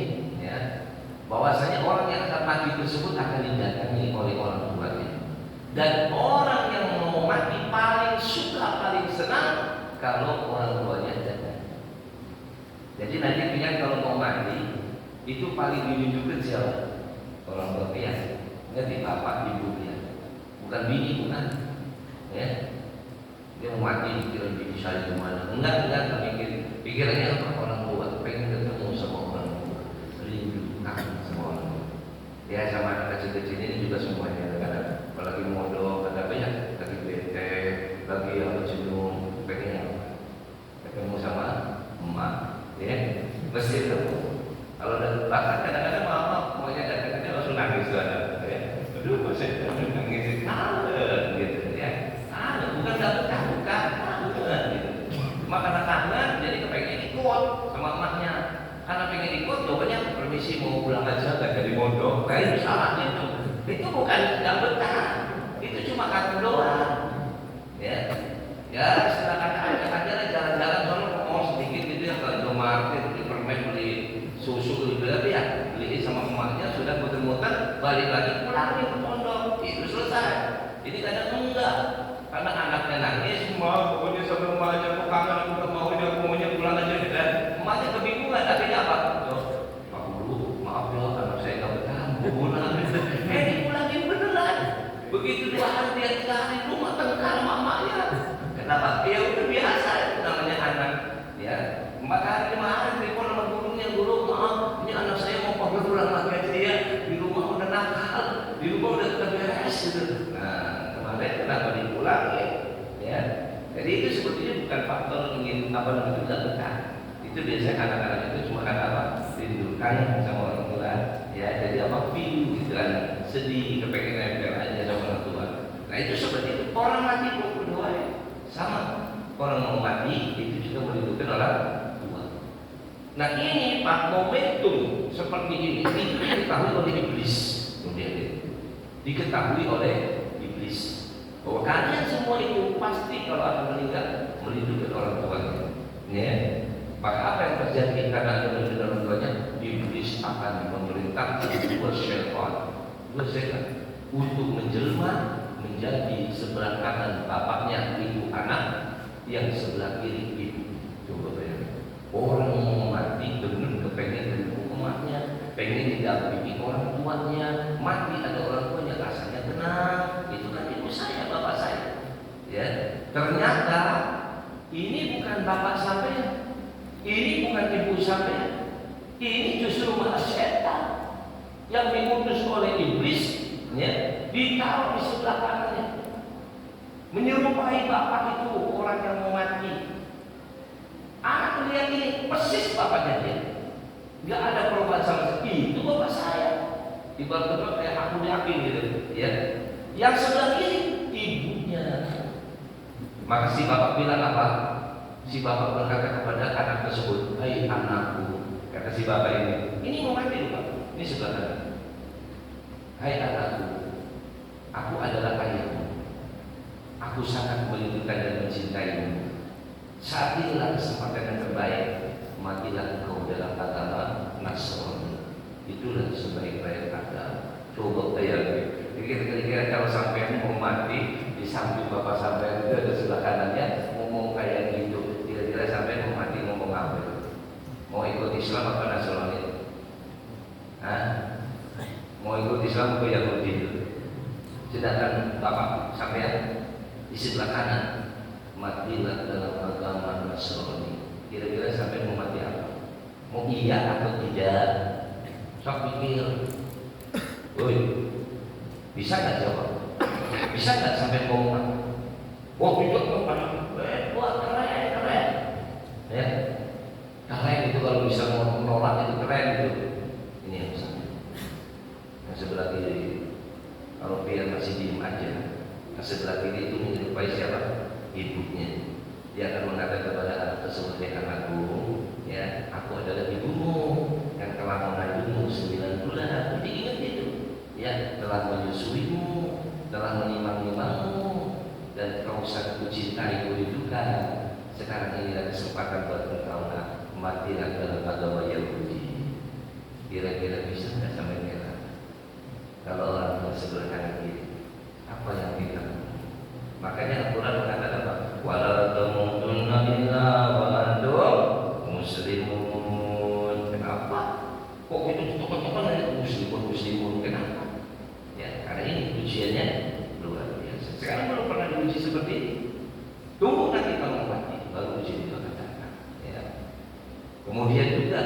Bahwasanya orang yang akan mati tersebut akan didatangi oleh orang tuanya. Dan orang yang mau mati paling suka, paling senang kalau orang tuanya datang. Jadi nanti punya kalau mau mati, Itu paling ditunjukkan siapa? Orang tua pria. Ngerti bapak ibu pria. Bukan bini, bukan. Ya. Dia mau mati pikiran bini saya gimana? Enggak mikir. Pikirannya apa? Orang tua. Pengen ketemu sama orang tua. Rindu kangen sama orang tua. Ya sama anak kecil-kecil ini juga semuanya kadang apalagi modal, ada banyak lagi bete, lagi apa jenuh, pengen apa? Ketemu sama emak, ya mesti ketemu. Kalau udah bahkan kadang-kadang mama maunya datang langsung nangis tuh ada, ya. Aduh masih nangis, gitu ya. Bukan nggak betah, bukan, gitu. Cuma karena kangen jadi kepengen ikut sama emaknya. Karena pengen ikut, jawabannya permisi mau pulang aja, gak jadi mondok. Kayak salah itu bukan nggak betah, itu cuma kangen doang. Ya, silakan aja lah jalan-jalan kalau mau sedikit gitu ya ke Indomaret, beli permen, beli susu gitu ya, beli sama emaknya sudah muter-muter, balik lagi pulang ke pondok, itu selesai. Ini kadang enggak, karena anaknya nangis, mau pokoknya sama emaknya aku kangen, aku gak mau ini, aku maunya pulang aja gitu ya. Emaknya kebingungan, akhirnya apa? Pak Guru, maaf ya, anak saya gak betah, mau pulang. Dipulangin beneran. Begitu 2 hari, 3 hari, rumah tengkar mamanya. Kenapa? Ya udah biasa, itu namanya anak. Ya, 4 hari, 5 hari, telepon sama gurunya, guru maaf, ini anak saya mau pulang lagi aja ya. Di rumah udah nakal, di rumah udah terberes gitu. Nah, kemarin kenapa dipulangin? Ya, jadi itu sebetulnya bukan faktor ingin apa namanya tidak betah. Itu biasanya anak-anak itu cuma karena apa? Rindukan sama orang tua. Ya, jadi apa? Pilu gitu kan, sedih, kepengen nempel aja sama orang tua. Nah itu seperti itu. Orang mati pun berdoa ya. Sama. Orang mau mati itu juga merindukan orang tua. Nah ini Pak, momentum seperti ini itu diketahui oleh iblis. Kemudian diketahui oleh iblis bahwa kalian semua itu pasti kalau akan meninggal merindukan orang tuanya. Ya. Maka apa yang terjadi karena ada merindukan orang tuanya? Iblis akan memerintahkan 2 setan untuk menjelma menjadi sebelah kanan bapaknya ibu anak, yang sebelah kiri ibu. Coba bayangkan, orang mau mati benar kepengen ketemu emaknya, pengen didampingi orang tuanya, mati ada orang tuanya rasanya tenang. Itu kan ibu saya, bapak saya. Ya, ternyata ini bukan bapak sampai, ini bukan ibu sampai, ini justru malah setan yang diutus oleh iblis, ya, ditaruh di sebelah kanannya, menyerupai bapak itu orang yang mau mati. Anak lihat ini persis bapaknya dia, nggak ada perubahan sama sekali. Itu bapak saya, ibarat kayak aku yakin gitu, ya. Yang sebelah kiri ibunya. Maka si bapak bilang apa? Si bapak berkata kepada anak tersebut, "Hai anakku," kata si bapak ini mau mati lupa. Ini sebelah kanan. "Hai anakku, aku adalah ayahmu. Aku sangat merindukan dan mencintaimu. Saat inilah kesempatan yang terbaik. Matilah engkau dalam agama Nasrani. Itulah sebaik-baik agama." Coba bayangin. Kira-kira kalau sampai mau mati di samping bapak sampai itu ada sebelah kanannya ngomong kayak gitu, kira-kira sampai mau mati ngomong apa? Mau ikut Islam atau Nasrani? Hah? Mau ikut Islam atau Yahudi? Sedangkan bapak sampai di sebelah kanan, matilah dalam agama Nasrani. Kira-kira sampai mau mati apa? Mau iya atau tidak? Sok pikir. Woi, bisa nggak jawab? Bisa nggak sampai ngomong? Wah tidak mau wah keren, ya keren itu kalau bisa menolak itu keren itu. Ini yang sama. Yang sebelah kiri, kalau biar masih diem aja. Yang sebelah kiri itu menyerupai siapa? Ibunya. Dia akan mengatakan kepada anak tersebut, anakku, ya, aku adalah ibumu yang telah mengandungmu 9 bulan. Jadi ingat itu. Ya, telah menyusuimu, telah menimang-nimangmu, dan kau sangat mencintai rindukan. Sekarang inilah kesempatan buat engkau matilah dalam agama Yahudi. Kira-kira bisa nggak sampai merah? Kalau orang tua sebelah kanan kiri, apa yang kita? Makanya Al-Quran mengatakan apa? Wala tamutunna illa wa antum muslimun. Kenapa? Kok itu Kemudian juga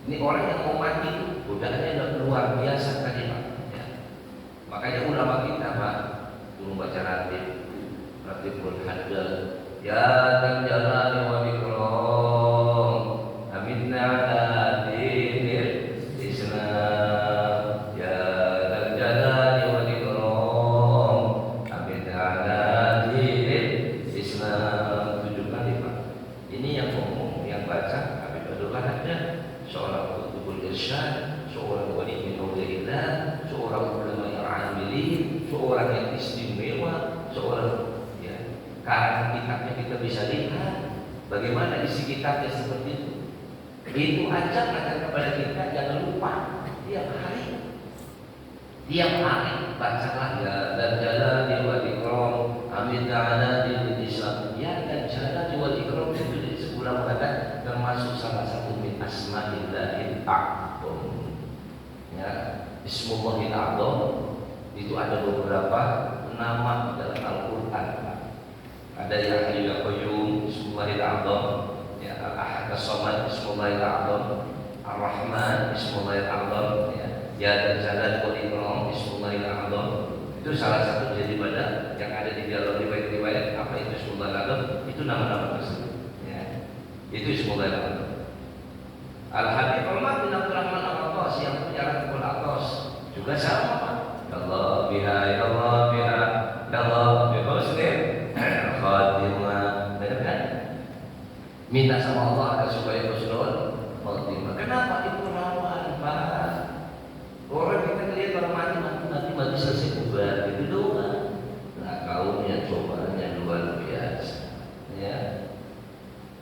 ini orang yang mau mati godaannya luar biasa tadi Pak. Ya. Makanya ulama kita Pak dulu baca Ratibul Haddad, ya dan jalali wal ikram, aminna ala dinil Islam, ya dan jalali wal ikram, aminna ala dinil Islam. 7 kali Pak. Ini yang ngomong, yang baca Habibul Haddad, seorang kutubul irsyad, seorang wali min awliyaillah, seorang ulama yang amilin, seorang yang istimewa, seorang karena kitabnya kita bisa lihat bagaimana isi kitabnya seperti itu. Itu aja akan kepada kita, jangan lupa tiap hari bacalah ya dan jalali wal ikram, amin ta'ala di Islam. Ya dan jalali wal ikram itu sebulan mengatakan termasuk salah satu min asma'illahil a'zam. Ya, Bismillahil a'zam itu ada beberapa nama dalam Al-Qur'an. Ada yang Hayyu ya Qayyum, Bismillahil A'zam, ya Al-Ahad As-Samad, Bismillahil A'zam, Ar-Rahman, Bismillahil A'zam, ya dan Jalal wal Ikram, Bismillahil A'zam. Itu salah satu daripada yang ada di dalam riwayat-riwayat apa itu Bismillahil A'zam, itu nama-nama tersebut. Ya. Itu Bismillahil A'zam. Al-Habib Umar bin Abdurrahman Al-Attas yang punya Rabbul Attas juga sama Pak. Allah biha, ya Allah biha, ya Allah biha Muslim. Khatimah, kan? Minta sama Allah agar supaya husnul khatimah. Kenapa itu rawan, Pak? Orang kita lihat orang mati selesai kubar, itu doa. Nah, kaumnya cobanya luar biasa. Ya,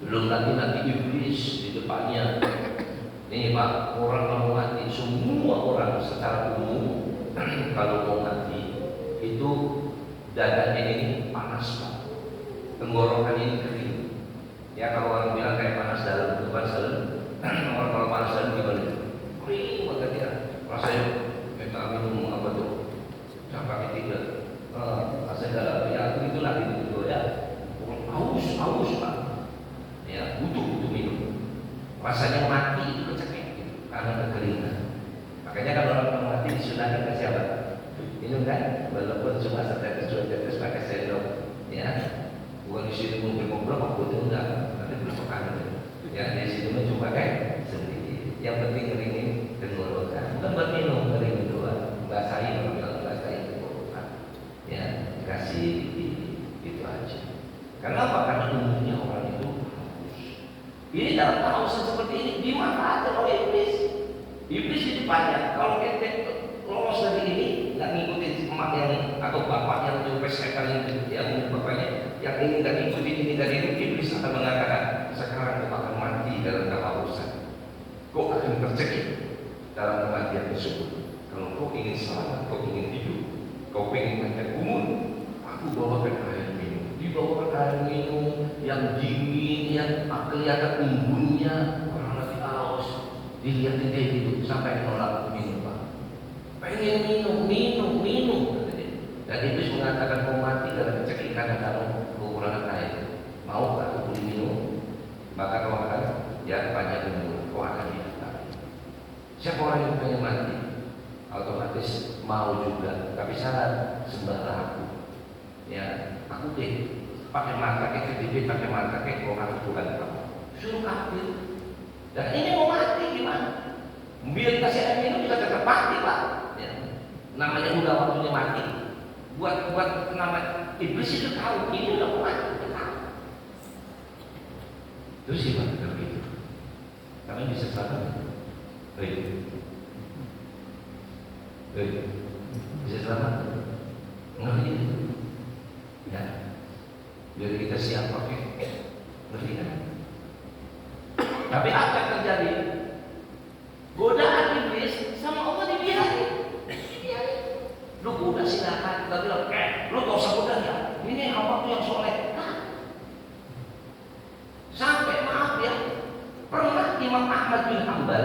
belum nanti iblis di depannya. Nih Pak, orang mau mati, semua orang secara umum kalau mau mati itu dadanya ini panas Pak. Tenggorokan ini kering. Ya kalau orang bilang kayak panas dalam, bukan dalam. Orang kalau panas dalam gimana? Kering banget ya. Rasanya kita minum apa tuh? Sampai tiga. Rasanya dalam ya itu lagi gitu ya. Haus Pak. Ya butuh minum. Rasanya mati itu kecekek gitu, karena kekeringan. Makanya kalau orang mati disunahkan ke siapa? Minum kan? Walaupun cuma setetes pakai sendok. Ya. Bukan di sini ngobrol aku itu enggak, nanti belum kali. Ya di sini cuma kayak sendiri. Yang penting keringin tenggorokan, bukan buat minum, kering doang. Basahin orang bilang basahin tenggorokan. Ya kasih itu aja. Kenapa? Karena umumnya orang itu haus. Ini dalam kehausan seperti ini dimanfaatkan oleh iblis. Iblis di depannya. Kalau kita lolos dari ini, nggak ngikutin emak yang atau bapak yang nyupes sekali yang bapaknya yang ini nggak ngikutin ini dan ini, iblis akan mengatakan sekarang kau akan mati dalam kehausan. Kau akan tercekik dalam kematian tersebut. Kalau kau ingin selamat, kau ingin hidup, kau ingin panjang umur, aku bawakan air minum. Dibawakan air minum yang dingin, yang kelihatan embunnya, orang lagi haus. Dilihatin dia hidup sampai nolak minum Pak. Pengen minum. Dan iblis mengatakan kau mati dalam kecekikan dan dalam kekurangan air. Mau aku beli minum? Maka kau akan ya panjang umur, kau akan hidup. Siapa orang yang pengen mati? Otomatis mau juga. Tapi syarat sembahlah aku. Ya, aku deh pakai mata kayak kedip, pakai mata kayak orang Tuhan kamu. Suruh kafir. Dan ini mau mati gimana? Biar kasih air minum juga tetap mati Pak. Ya. Namanya udah waktunya mati. Buat nama iblis itu tahu ini udah mau mati, tahu. Terus gimana kalau gitu? Kami bisa selamat. Bisa selamat? Enggak gitu. Ya. Biar kita siap pakai. Ngerti kan? Tapi apa yang terjadi? Godaan iblis sama Allah dibiarin. Lu udah silakan, kita bilang, lu gak usah goda ya. Ini hamba tuh yang soleh. Sampai maaf ya, pernah Imam Ahmad bin Hanbal,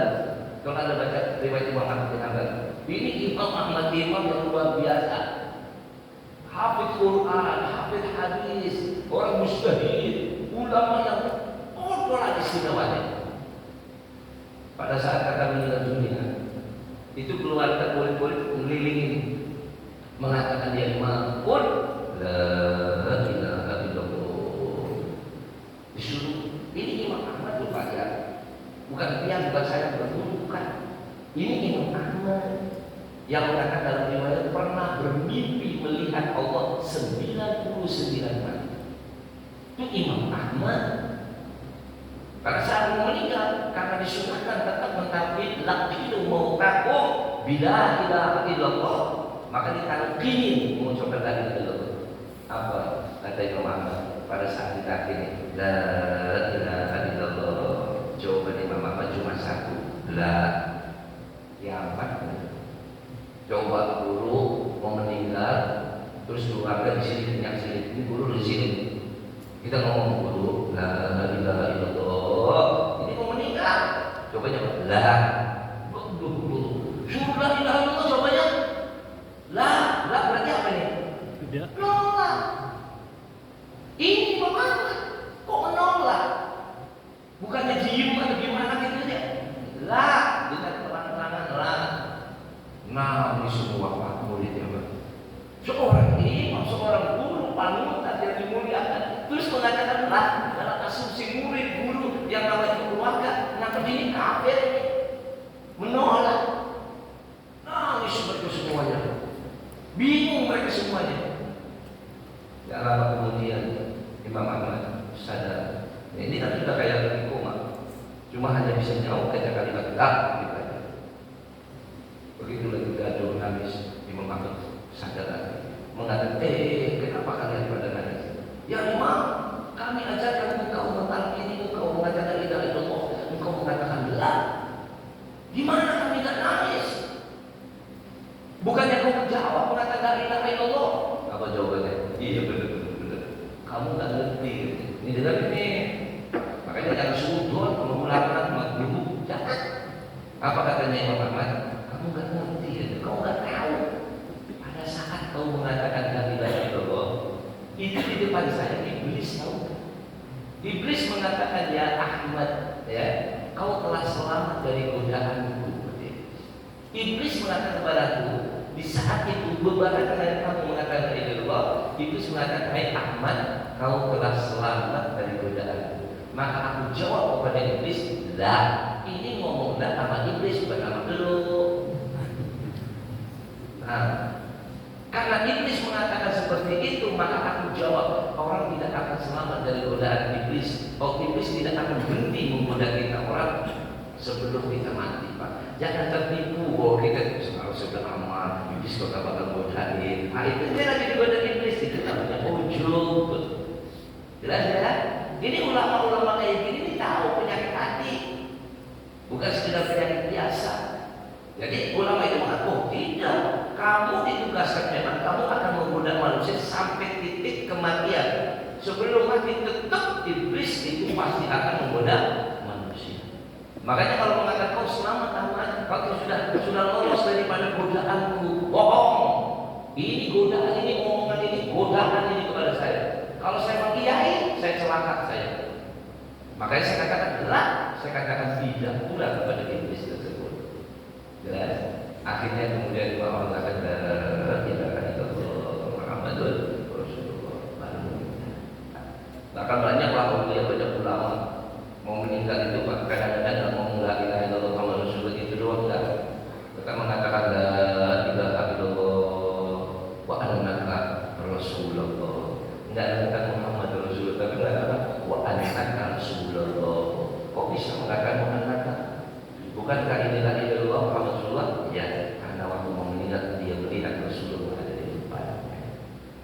kalau anda baca riwayat Imam Ahmad bin Hanbal, ini Imam Ahmad imam yang luar biasa. Hafidz Quran, hafidz hadis, orang mujtahid, ulama yang kodoh lagi istimewanya. Itu keluarga murid-murid mengelilingin, mengatakan dia imam pun la ilaha illallah. Disuruh, ini Imam Ahmad loh Pak ya, bukan dia, bukan saya, bukan. Ini Imam Ahmad yang mengatakan dalam riwayat pernah bermimpi melihat Allah 99 kali. Itu Imam Ahmad. Pada saat mau meninggal, karena disunahkan tetap mentauhid laqilu mautakum bila ilaha illallah, maka ditalqin mengucapkan la ilaha illallah. Apa kata Imam Ahmad pada saat ditalqin? La ilaha illallah. Jawaban Imam Ahmad cuma satu, la. Yang empat. Coba guru mau meninggal, terus keluarga di sini yang sini, ini guru di sini. Kita ngomong guru, la ilaha illallah. Ini mau meninggal, cobanya la. Suruh la ilaha illallah, cobanya la berarti apa nih? Tidak. Nolak. Ini bagaimana? Kok menolak? Bukannya diem atau gimana gitu aja? La, kita terang-terangan la. Nah, ini semua Pak murid ya Pak. Seorang imam, seorang guru panutan yang dimuliakan, terus mengatakan lah dalam asumsi murid guru yang namanya keluarga, nah ini kafir ini, menolak. Nah, ini mereka semuanya, bingung mereka semuanya. Tidak lama kemudian Imam Ahmad sadar, ini kan sudah kayak koma, cuma hanya bisa nyawa kata kalimat la gitu aja. Begitu lagi gaduh nangis, Imam Ahmad sadar lagi, mengatakan, kenapa kalian pada nangis? Ya Imam, kami ajarkan engkau mentalkin ini, engkau mengatakan la ilaha illallah, engkau mengatakan la. Gimana kami tidak nangis? Bukannya kau menjawab mengatakan la ilaha illallah? Apa jawabannya? Iya benar. Kamu tak ngerti. Ini dengar ini. Makanya jangan sudut kalau melakukan guru, jangan. Apa katanya Imam Ahmad? Kamu nggak ngerti, kau nggak tahu. Pada saat kau mengatakan la ilaha illallah, itu di depan saya iblis tahu. Iblis mengatakan ya Ahmad, ya, kau telah selamat dari godaanku. Iblis mengatakan kepadaku, di saat itu beberapa kali kamu mengatakan la ilaha illallah, iblis mengatakan hai Ahmad, kau telah selamat dari godaanku. Maka aku jawab kepada iblis, la. Ini ngomong la sama iblis bukan sama lu. Nah, karena iblis mengatakan seperti itu, maka aku jawab, orang tidak akan selamat dari godaan iblis. Oh, iblis tidak akan berhenti menggoda kita orang sebelum kita mati, Pak. Jangan tertipu bahwa kita harus sudah amal, iblis kok bakal godain. Nah, itu dia lagi digoda iblis, itu namanya ujub. Jelas ya? Ini ulama-ulama kayak gini ini tahu penyakit hati, bukan sekedar penyakit biasa. Jadi ulama itu mengaku tidak, kamu ditugaskan memang kamu akan menggoda manusia sampai titik kematian. Sebelum mati tetap iblis itu pasti akan menggoda manusia. Makanya kalau mengatakan kau selamat Ahmad, kau sudah lolos daripada godaanku, bohong. Ini godaan, ini omongan ini, godaan ini kepada saya. Kalau saya mengiyahi, saya celaka saya. Makanya saya katakan lah, saya katakan tidak pula kepada iblis tersebut. Jelas. Akhirnya kemudian Allah mengatakan la ilaha illallah Muhammadur Rasulullah. Bahkan banyaklah banyak ulama mau meninggal itu kadang-kadang mau la ilaha illallah Muhammadur Rasulullah itu doang enggak. Mereka mengatakan la ilaha illallah wa annaka Rasulullah. Enggak mengatakan Muhammadur Rasulullah, tapi mengatakan wa annaka Rasulullah. Kok bisa mengatakan wa annaka? Bukankah inilah illallah Muhammad Rasulullah? Ya, karena waktu mau meninggal dia melihat Rasulullah ada di depan.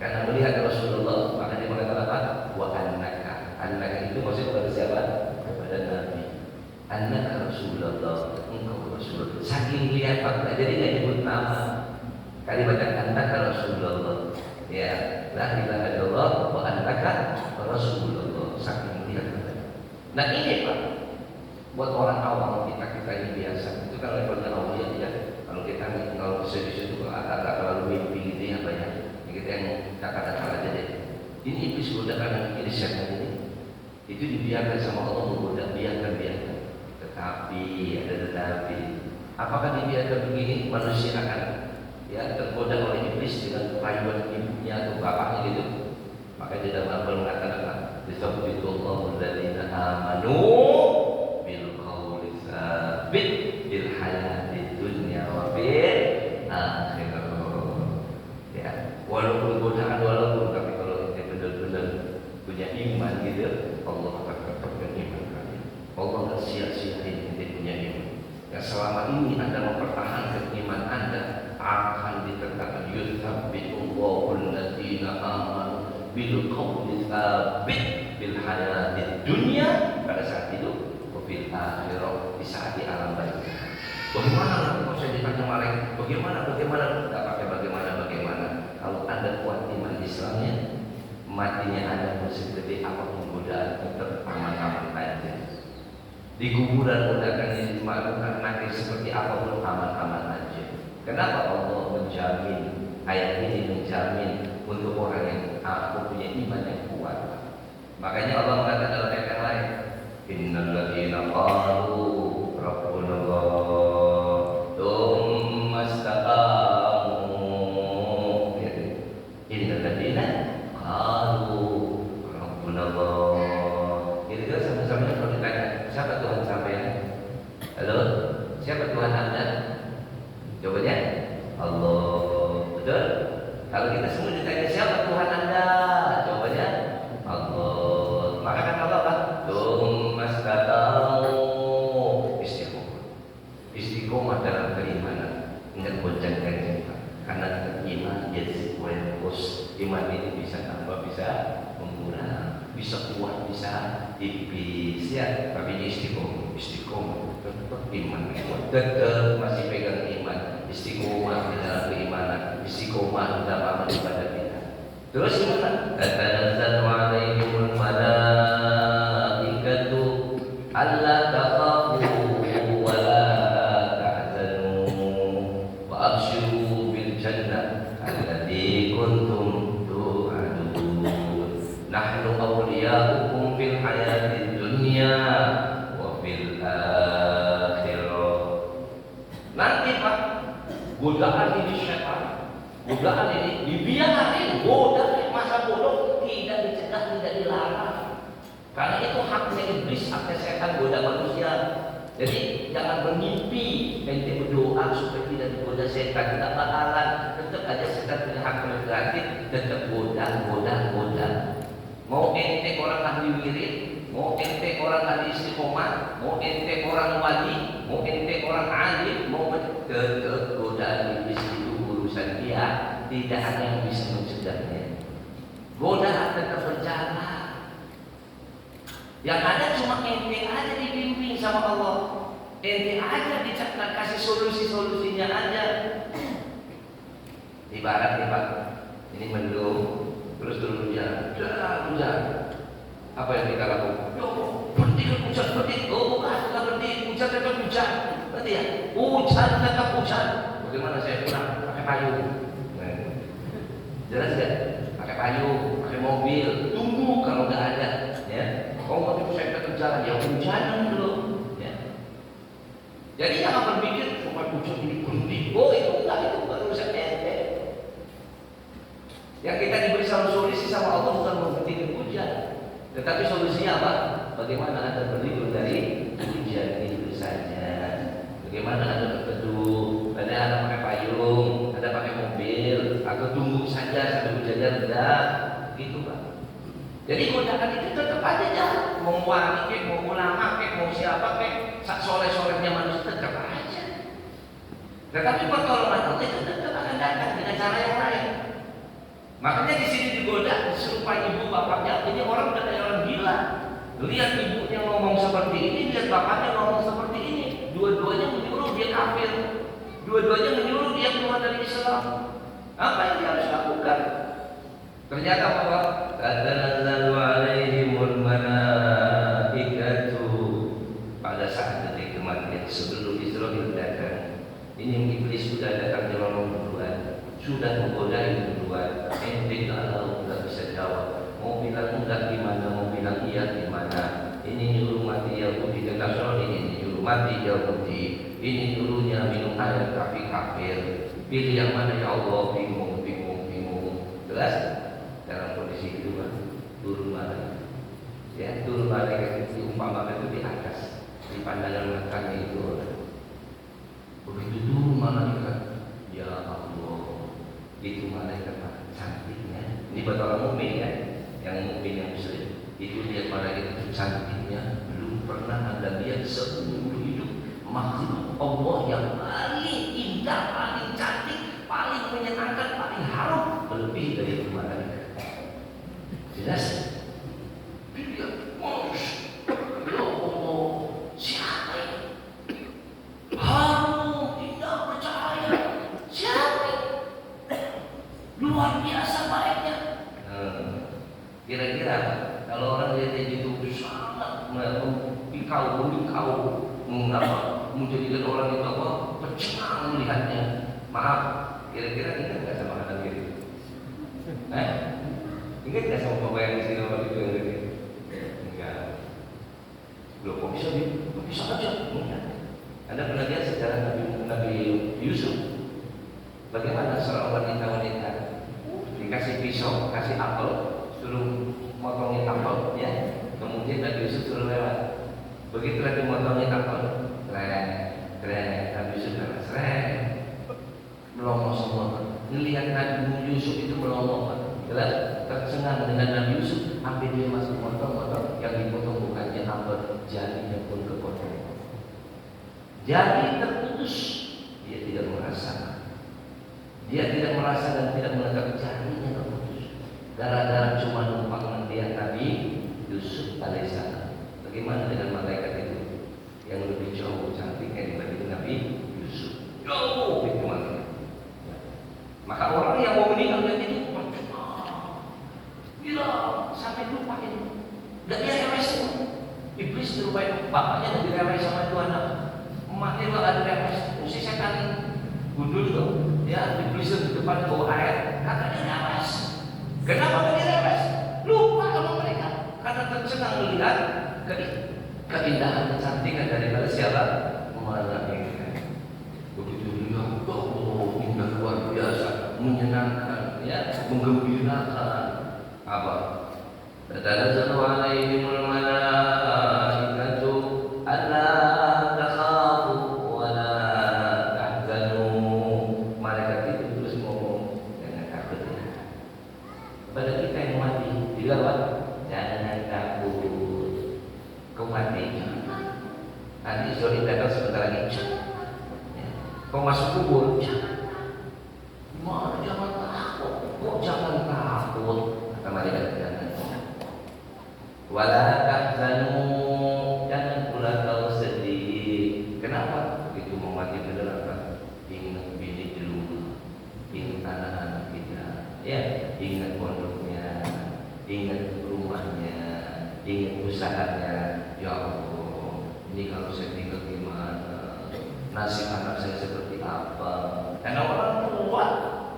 Karena melihat Rasulullah, maka dia mengatakan apa? Wa annaka. Annaka itu maksudnya kepada siapa? Kepada Nabi. Annaka Rasulullah, engkau Rasulullah. Saking lihat fakta, jadi tidak nyebut nama. Kalimat annaka Rasulullah. Ya, la ilaha illallah wa annaka Rasulullah. Saking lihat fakta. Nah ini Pak, buat orang awam kita ini biasa. Itu kan levelnya awalnya ya. Kalau kita kalau serius itu agak terlalu mimpi gitu ya Pak ya. Kita yang kata-kata aja deh. Ini iblis goda kanan kiri setan ini. Itu dibiarkan sama Allah menggoda, biarkan. Tetapi ada tetapi. Apakah dibiarkan begini manusia akan ya tergoda oleh iblis dengan rayuan ibunya atau bapaknya gitu? Maka di dalam Al-Quran mengatakan apa? Disabitullahu alladzina amanu bil qawli tsabit bil hayatid dunya wa bil akhirah. Ya, walaupun godaan walaupun, tapi kalau kita benar-benar punya iman gitu, Allah akan tetapkan iman kalian. Allah akan sia-siain kita punya iman. Ya, selama ini Anda mempertahankan iman Anda akan ditegakkan yuthabbitullahu alladzina amanu bil qawli tsabit bil hayatid dunya pada saat itu, bil akhirah di saat di alam barzakh. Bagaimana nanti kalau saya ditanya malaikat, bagaimana? Tidak pakai bagaimana. Kalau Anda kuat iman Islamnya, matinya Anda mau segede apapun godaan tetap aman-aman aja. Di kuburan undakannya dimaklumkan nanti seperti apapun aman-aman aja. Kenapa Allah menjamin, ayat ini menjamin untuk orang yang aku punya iman yang kuat. Makanya Allah mengatakan dalam ayat yang lain, innal ladzina qalu rabbuna Allah tsumma istaqamu. Innal ladzina qalu rabbuna Allah. Itu kan sama-sama kalau ditanya, siapa Tuhan sampean? Halo, siapa Tuhan Anda? Jawabannya Allah. Betul? Kalau kita semua ditanya siapa Tuhan Anda? Jawabannya Allah. Maka kata Allah apa? Tsumma istaqamu. Istiqomah dalam keimanan. Ingat goncangkan kita. Karena iman jadi sebuah terus. Iman ini bisa tambah, bisa mengurang, bisa kuat, bisa tipis ya. Tapi ini istiqomah tetap iman kuat, tetap masih pegang iman, istiqomah di dalam keimanan, istiqomah dalam amal ibadah kita. Terus gimana? Tatanazzalu alaihimul malaikatu alla takhafu wa la tahzanu wa abshiru bil jannah allati kuntum tu'adun. Nahnu awliya'ukum fil hayatid dunya wa fil akhirah. Nanti Pak, godaan ini syaitan, godaan ini dibiarin, godaan masa bodoh tidak dicegah, tidak dilarang. Karena itu haknya iblis, haknya setan goda manusia. Jadi jangan bermimpi ente berdoa supaya tidak digoda setan, tidak bakalan. Tetap aja setan punya hak prerogatif, tetap goda. Mau ente orang ahli wirid, mau ente orang ahli istiqomah, mau ente orang wali, mau ente orang alim, mau tetap godaan iblis itu urusan dia, tidak ada yang bisa mencegahnya. Godaan tetap berjalan. Yang ada cuma ente aja dibimbing sama Allah, ente aja dicakap kasih solusinya aja. Ibarat nih Pak, ini mendung, terus turun hujan. Apa yang kita lakukan? Berhenti hujan, berhenti. Oh bukan berhenti, hujan tetap hujan. Berarti ya, hujan tetap hujan. Bagaimana saya pulang? Pakai payung. Jelas ya? Pakai payung, pakai mobil. Tunggu kalau nggak ada. Ya. Kalau nggak saya tetap jalan, ya hujan dulu. Ya. Jadi jangan berpikir supaya hujan ini berhenti. Oh itu enggak, itu bukan urusan ente. Yang kita diberi solusi sama Allah bukan menghentikan hujan, tetapi solusinya apa? Bagaimana Anda berlindung dari hujan itu saja. Bagaimana Anda berteduh, Anda pakai payung, Anda pakai mobil, atau tunggu saja sampai hujannya reda, gitu Pak. Jadi godaan itu tetap aja jalan. Mau wali kek, mau ulama kek, mau siapa kek, soleh-solehnya manusia tetap aja. Tetapi pertolongan Allah itu tetap akan datang dengan cara yang lain. Makanya di sini digoda, serupa ibu bapaknya. Ini orang udah kayak orang gila. Lihat ibunya ngomong seperti ini, lihat bapaknya ngomong seperti ini. Dua-duanya menyuruh dia kafir. Dua-duanya menyuruh dia keluar dari Islam. Apa yang dia harus lakukan? Ternyata bahwa tatanazzalu alaihimul malaikatu pada saat detik kematian sebelum Israil datang. Ini iblis sudah datang di ruang duluan, sudah menggoda itu duluan. Ente kalau nggak bisa jawab, mau bilang enggak gimana, mau bilang iya gimana. Ini nyuruh mati Yahudi dan Nasrani, ini nyuruh mati ya Rabbi. Ini dulunya minum air tapi kafir. Pilih yang mana ya Allah? Bingung. Jelas? Dalam kondisi itu kan turun balik. Ya, turun balik itu umpamakan itu di atas, di pandangan matanya itu. Begitu turun malaikat, ya Allah, itu malaikat cantiknya. Ini buat orang mukmin ya, yang mukmin yang muslim. Itu lihat malaikat itu cantiknya, belum pernah Anda lihat seumur hidup makhluk Allah yang paling indah, paling cantik, paling menyenangkan, paling harum lebih dari itu malaikat. Jelas? Dia ya Allah, siapa ini? Harum, indah, bercahaya. Siapa ini? Luar biasa baiknya. Kira-kira kalau orang lihat itu sangat memikau, menjadikan orang itu apa? Tercengang melihatnya. Maaf, kira-kira ingat nggak sama kata gitu? Ingat nggak sama bapak yang di sini waktu itu yang gini? Enggak. Loh, kok bisa aja? Enggak. Anda pernah lihat sejarah Nabi Yusuf? Bagaimana seorang wanita dikasih pisau, kasih apel, suruh motongin apel, ya. Kemudian Nabi Yusuf suruh lewat. Begitu lagi motongin apel, Nabi Yusuf melongo semua. Melihat Nabi Yusuf itu melongo, jelas tercengang dengan Nabi Yusuf. Sampai dia masuk motong, yang dipotong bukannya apel, jarinya pun kepotong. Jari terputus, dia tidak merasa. Dia tidak merasa dan tidak menganggap jarinya terputus. Gara-gara cuma numpang melihat Nabi Yusuf alaihissalam. Bagaimana dengan malaikat itu yang lebih jauh cantiknya dibanding Nabi Yusuf? Jauh itu malaikat. Maka orang yang mau meninggal dan itu gila sampai lupa itu. Gak dia remes itu. Iblis dirupain bapaknya dan diremes sama itu anak. Emaknya juga ada remes. Si setan gundul tuh. Ya iblis di depan bawa air. Katanya remes. Kenapa gak diremes? Lupa sama mereka. Karena tercengang melihat keindahan kecantikan daripada siapa? Malaikat. Begitu lihat, oh indah luar biasa, menyenangkan, ya, menggembirakan. Apa? Tatanazzalu alaihimul malaikatu alla takhafu wa la tahzanu. Malaikat itu terus ngomong, jangan takut ya. Kepada kita yang mati, dilawat, jangan takut. Kau mati, nanti sore datang sebentar lagi. Kau masuk kubur, jangan takut. Kok jangan takut? Kata malaikat jangan. Wala tahzanu, jangan pula kau sedih. Kenapa? Begitu mau mati beneran, ingat bini di rumah, ingat anak-anak kita, ya, ingat pondoknya, ingat rumahnya, ingat usahanya. Ya Allah, ini kalau saya tinggal gimana? Nasib anak saya seperti apa? Karena orang tua,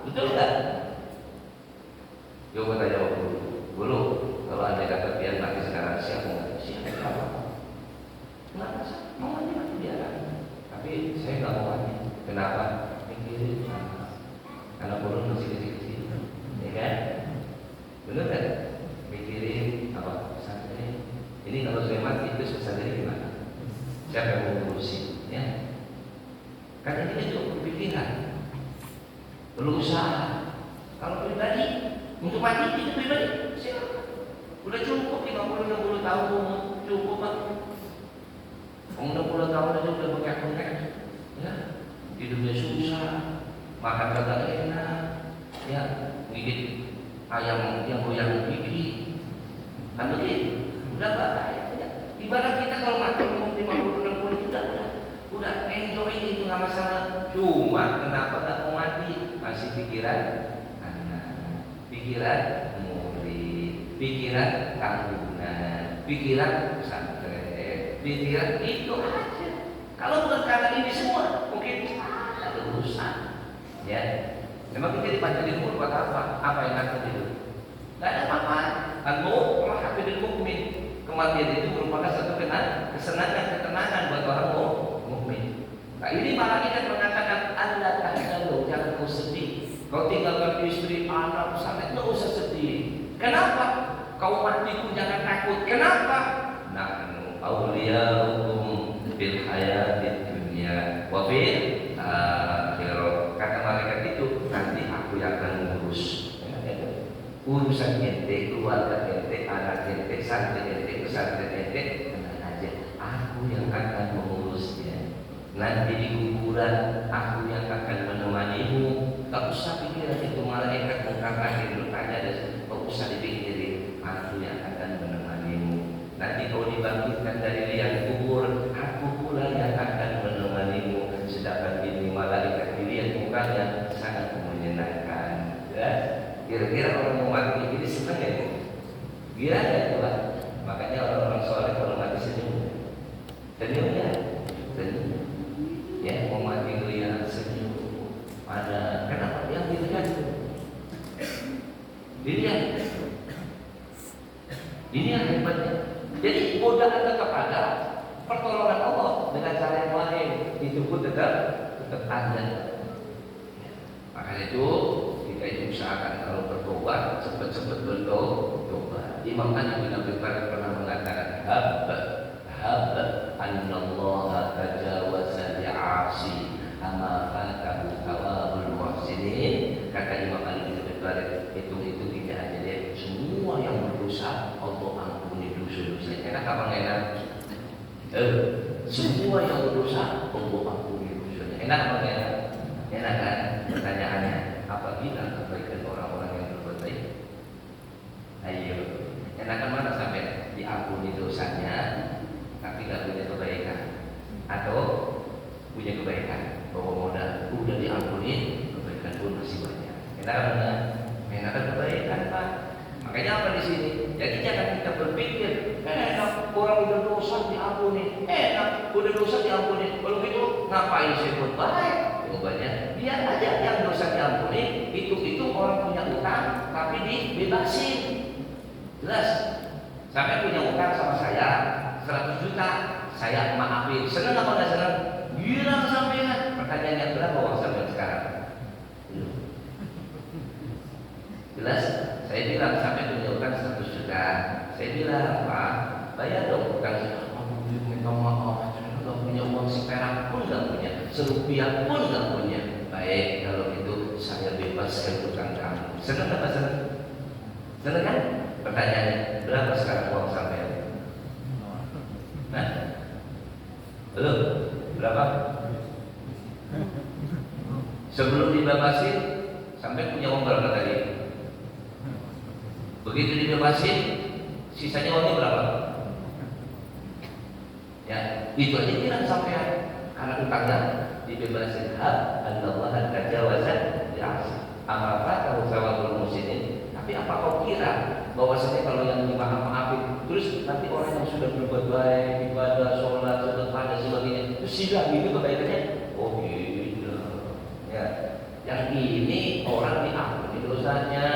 betul nggak? Coba tanya guru, kalau anda kata pian mati sekarang siapa? Siapa? Mau mati biarkan. Tapi saya nggak mau mati. Kenapa? Pikirin anak guru masih kecil-kecil, ya kan? Benar kan? Pikirin apa? Pesantren. Ini kalau saya mati itu pesantren gimana? Siapa yang mau ngurusin? Ya. Karena kita juga berpikiran, perlu usaha. Kalau pribadi, untuk mati kita pribadi, siapa? Udah cukup 50-60 tahun, cukup kan? 60 tahun aja udah bengkak-bengkak, ya. Hidupnya susah, makan kagak enak, ya. Gigit ayam yang goyang gigi, kan begitu? Udah gak ya. Ibarat kita kalau mati 50-60 itu udah enjoy itu nggak masalah. Cuma kenapa nggak mau mati? Masih pikiran anak, pikiran murid, pikiran tanggungan, pikiran pesantren, pikiran itu aja. Kalau bukan karena ini semua, mungkin ada urusan. Ya, memang kita dipanjangin umur buat apa? Apa yang akan itu? Nggak ada apa-apa. Al-maut rahmatul mukmin. Kematian itu merupakan satu kesenangan, ketenangan buat orang mukmin. Nah ini malaikat mengatakan Allah tahzanu, jangan kau sedih. Kau tinggalkan istri, anak, sangat tidak usah sedih. Kenapa? Kau mati pun jangan takut. Kenapa? Nahnu awliyaukum fil hayatid dunya wa fil akhirah. Kata malaikat itu, nanti aku yang akan mengurus urusan ente, keluarga ente, anak ente, santri ente, pesantren ente, tenang aja. Aku yang akan mengurusnya. Nanti di kuburan aku yang akan menemanimu. Tak usah pikiran itu, malaikat mengatakan bertanya dan tak usah dipikirin. Aku yang akan menemanimu. Nanti kau dibangkitkan dari liang kubur, aku pula yang akan menemanimu. Sedangkan ini malaikat dilihat mukanya sangat menyenangkan. Ya? Kira-kira orang mau mati ini senang ya? Gila ya Tuhan. Makanya orang-orang soleh kalau mati senyum. Senyum ya? Senyum. Ya, mau mati lihat senyum. Ada kenapa yang dilihat? Dilihat. Ini yang hebatnya. Jadi godaan tetap ada, pertolongan Allah dengan cara yang lain itu pun tetap ada. Makanya itu kita itu usahakan kalau bertobat cepat-cepat bertobat. Imam Ali bin Abi Thalib pernah mengatakan annallaha tajawaza li'asi ama fatahu thawabul muhsinin. Kata Imam Ali bin Abi Thalib, itu tidak ada deh. Semua yang berdosa Allah ampuni dosa-dosanya. Enak apa enak? Semua yang berdosa Allah ampuni dosanya. Enak apa enak? Enak kan? Pertanyaannya, apabila kebaikan orang-orang yang berbuat baik? Ayo, enakan mana sampai diampuni dosanya tapi gak punya kebaikan, atau punya kebaikan bawa modal udah diampuni kebaikan pun masih banyak. Enakan mana? Enakan kebaikan Pak. Makanya apa di sini? Jadi jangan kita berpikir enak orang udah dosa diampuni, enak udah dosa diampuni. Kalau gitu ngapain saya buat baik? Jawabannya biar aja yang dosa diampuni itu orang punya utang tapi dibebasin. Jelas? Sampai punya utang sama saya 100 juta, saya maafin. Senang apa nggak senang? Bilang sampean. Pertanyaannya berapa uang sampean sekarang? Jelas? Saya bilang sampai punya utang 100 juta. Saya bilang Pak, bayar dong utang. Aduh, minta maaf, saya nggak punya uang seperak pun nggak punya, serupiah pun nggak punya. Baik, kalau itu saya bebaskan utang kamu. Senang apa senang? Senang kan? Pertanyaannya, berapa sekarang uang sampean? Nah, belum? Berapa? Sebelum dibebasin, sampai punya uang berapa tadi? Begitu dibebasin, sisanya uangnya berapa? Ya, itu aja bilang sampean. Karena utangnya dibebasin. Allah tajawaza li'asi amara tahu sawabul muslimin. Tapi apa kau kira bahwasanya kalau yang dimaafin terus nanti orang yang sudah berbuat baik, ibadah, sholat, sedekah dan sebagainya itu silang gitu kebaikannya? Oh gitu. Ya, yang ini orang diampuni dosanya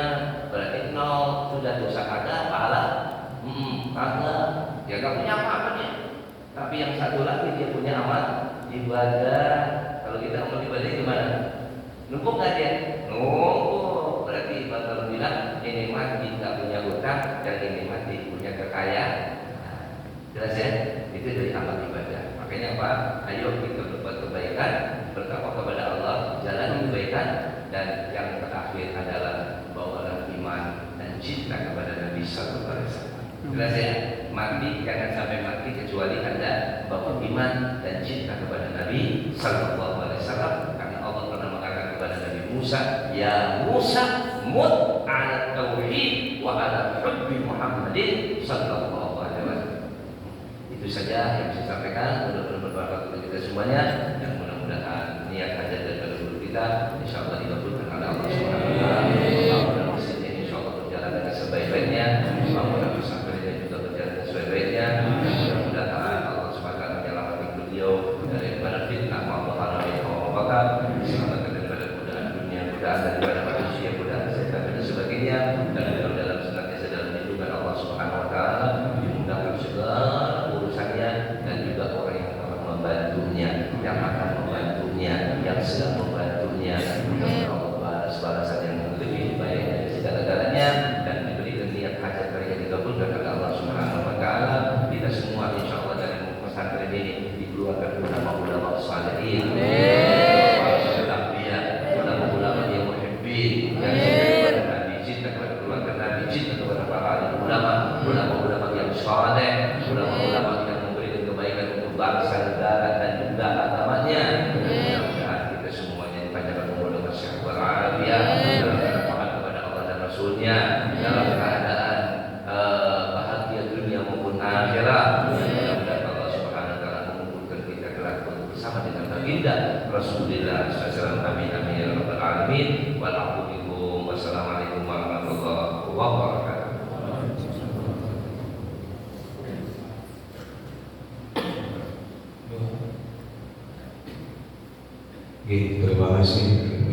berarti nol, sudah dosa ada pahala ada, ya gak punya apa-apa nih. Tapi yang satu lagi dia punya amal ibadah. Kalau kita amal ibadah gimana? Numpuk nggak dia? Numpuk. Berarti kalau bilang ini mati nggak punya utang dan ini mati punya kekayaan. Nah, jelas ya? Itu dari amal ibadah. Makanya Pak, ayo kita berbuat kebaikan, bertakwa kepada Allah, jalani kebaikan, dan yang terakhir adalah bawalah iman dan cinta kepada Nabi Sallallahu Alaihi Wasallam. Jelas ya? Mati jangan sampai mati kecuali Anda bawa iman dan cinta kepada Nabi Sallallahu Alaihi Wasallam. Karena Allah pernah mengatakan kepada Nabi Musa, ya Musa, mut ala tauhid wa ala hubbi Muhammadin Sallallahu Alaihi Wasallam. Itu saja yang saya sampaikan. Mudah-mudahan berbahagia untuk kita semuanya, dan mudah-mudahan niat hajat dan dulu kita insyaallah dikabulkan oleh Allah Subhanahu wa taala. Mudah-mudahan masjid ini insyaallah berjalan dengan sebaik-baiknya. Mudah-mudahan pesantrennya juga berjalan dengan sebaik-baiknya. Mudah-mudahan Allah Subhanahu wa taala menyelamatkan beliau daripada fitnah maupun haramnya wabah. Selamatkan daripada godaan dunia, godaan daripada manusia, godaan setan dan sebagainya. Dan dalam senantiasa dalam lindungan Allah Subhanahu wa taala, dimudahkan segala urusannya dan juga orang yang telah membantunya, yang akan membantu istrinya yang sedang membantunya. Mudah-mudahan Allah balas balasan yang lebih baik dari segala-galanya dan diberikan niat hajat mereka dikabulkan oleh Allah Subhanahu wa taala. Kita semua insyaallah dari pesantren ini dikeluarkan ulama-ulama salihin. Ulama-ulama yang muhibbin yang cinta kepada Nabi, cinta kepada keluarga Nabi, cinta kepada para alim ulama, ulama-ulama yang saleh, ulama-ulama yang memberikan kebaikan untuk bangsa, negara dan juga agamanya. Mudah-mudahan kita semuanya dipanjangkan umur dengan sehat walafiat dalam keadaan taat kepada Allah dan Rasulnya, dalam keadaan bahagia dunia maupun akhirat. Mudah-mudahan Allah Subhanahu wa taala mengumpulkan kita kelak bersama dengan baginda Rasulullah sallallahu alaihi wasallam. Amin ya rabbal alamin. Wassalamualaikum warahmatullahi wabarakatuh. Terima kasih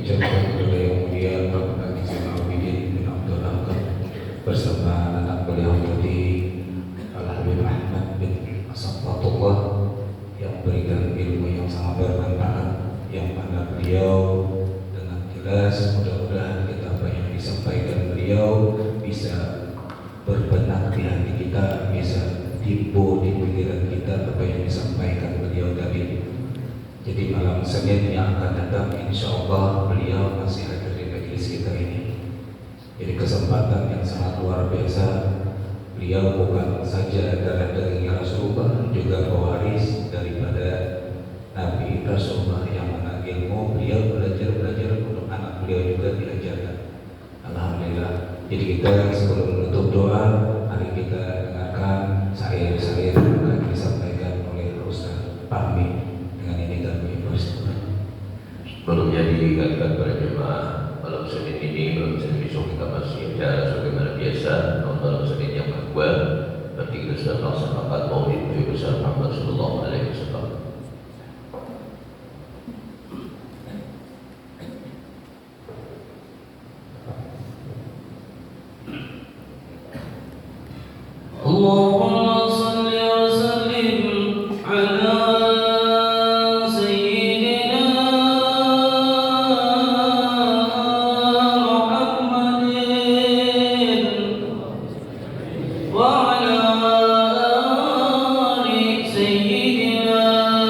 ucapkan kepada yang mulia Bapak Haji Zainal Abidin bin Abdul Hakam bersama anak beliau Yudi Al-Habib Ahmad bin Asafatullah yang berikan ilmu yang sangat bermanfaat, yang mana beliau dengan jelas mudah-mudahan kita apa yang disampaikan beliau bisa berbenak di hati kita, bisa timbul di pikiran kita apa yang disampaikan beliau tadi. Jadi malam Senin yang akan datang insya Allah beliau masih hadir di majelis kita ini. Jadi kesempatan yang sangat luar biasa. Beliau bukan saja darah dagingnya Rasulullah, juga pewaris daripada Nabi Rasulullah yang mana ilmu beliau belajar untuk anak beliau juga diajarkan. Alhamdulillah. Jadi kita sebelum menutup doa, mari kita dengarkan syair-syair yang akan disampaikan oleh Ustaz Fahmi. Dengan ini kami bersyukur. Belum jadi katakan para jemaah malam Senin ini, malam Senin besok kita masih ada sebagaimana biasa. Malam Senin yang kedua berarti kita sudah melaksanakan Maulid Nabi besar Muhammad sallallahu alaihi wasallam. Allahumma salli wa sallim ala سيدنا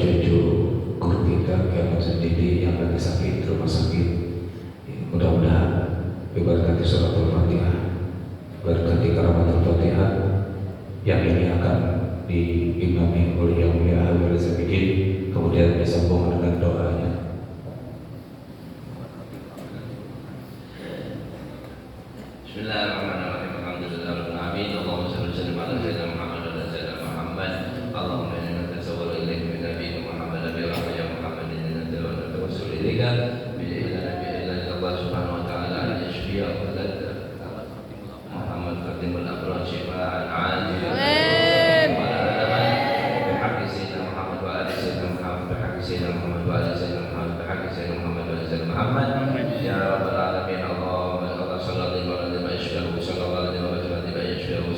cucu guru kita Kiai sendiri yang lagi sakit di rumah sakit. Mudah-mudahan berkati suratul Fatihah, berkati karamatul Fatihah yang ini akan diimami oleh Yang Mulia Habib Zabidin, kemudian disambung dengan doanya. Bismillahirrahmanirrahim. Alhamdulillahirabbil alamin. Allahumma shalli wa sallim ala sayyidina Muhammad wa ala sayyidina Muhammad. Allahumma inna natasawwalu ilayka min nabiyyina Muhammad nabi rahmah ya Muhammad inna natawassalu ilayka bi Allah subhanahu wa ta'ala an yashfi'a Muhammad Fatimul Abrar shifaan 'ajilan. Bihaqqi sayyidina Muhammad wa ali sayyidina Muhammad bihaqqi sayyidina Muhammad wa ali sayyidina Muhammad bihaqqi sayyidina Muhammad wa ali sayyidina Muhammad ya rabbal alamin. Allah sallallahu alaihi wa sallam sallallahu alaihi wa sallam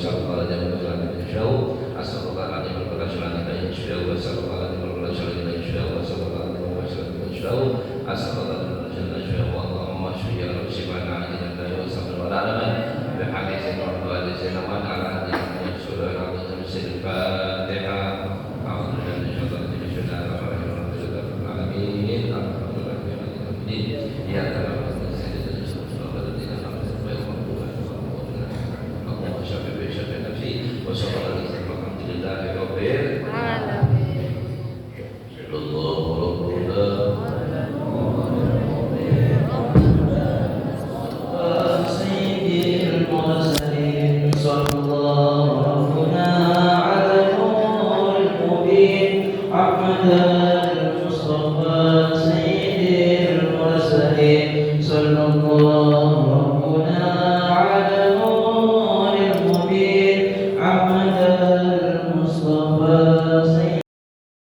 sallallahu alaihi wa sallam sallallahu alaihi wa sallam sallallahu alaihi wa Ahmad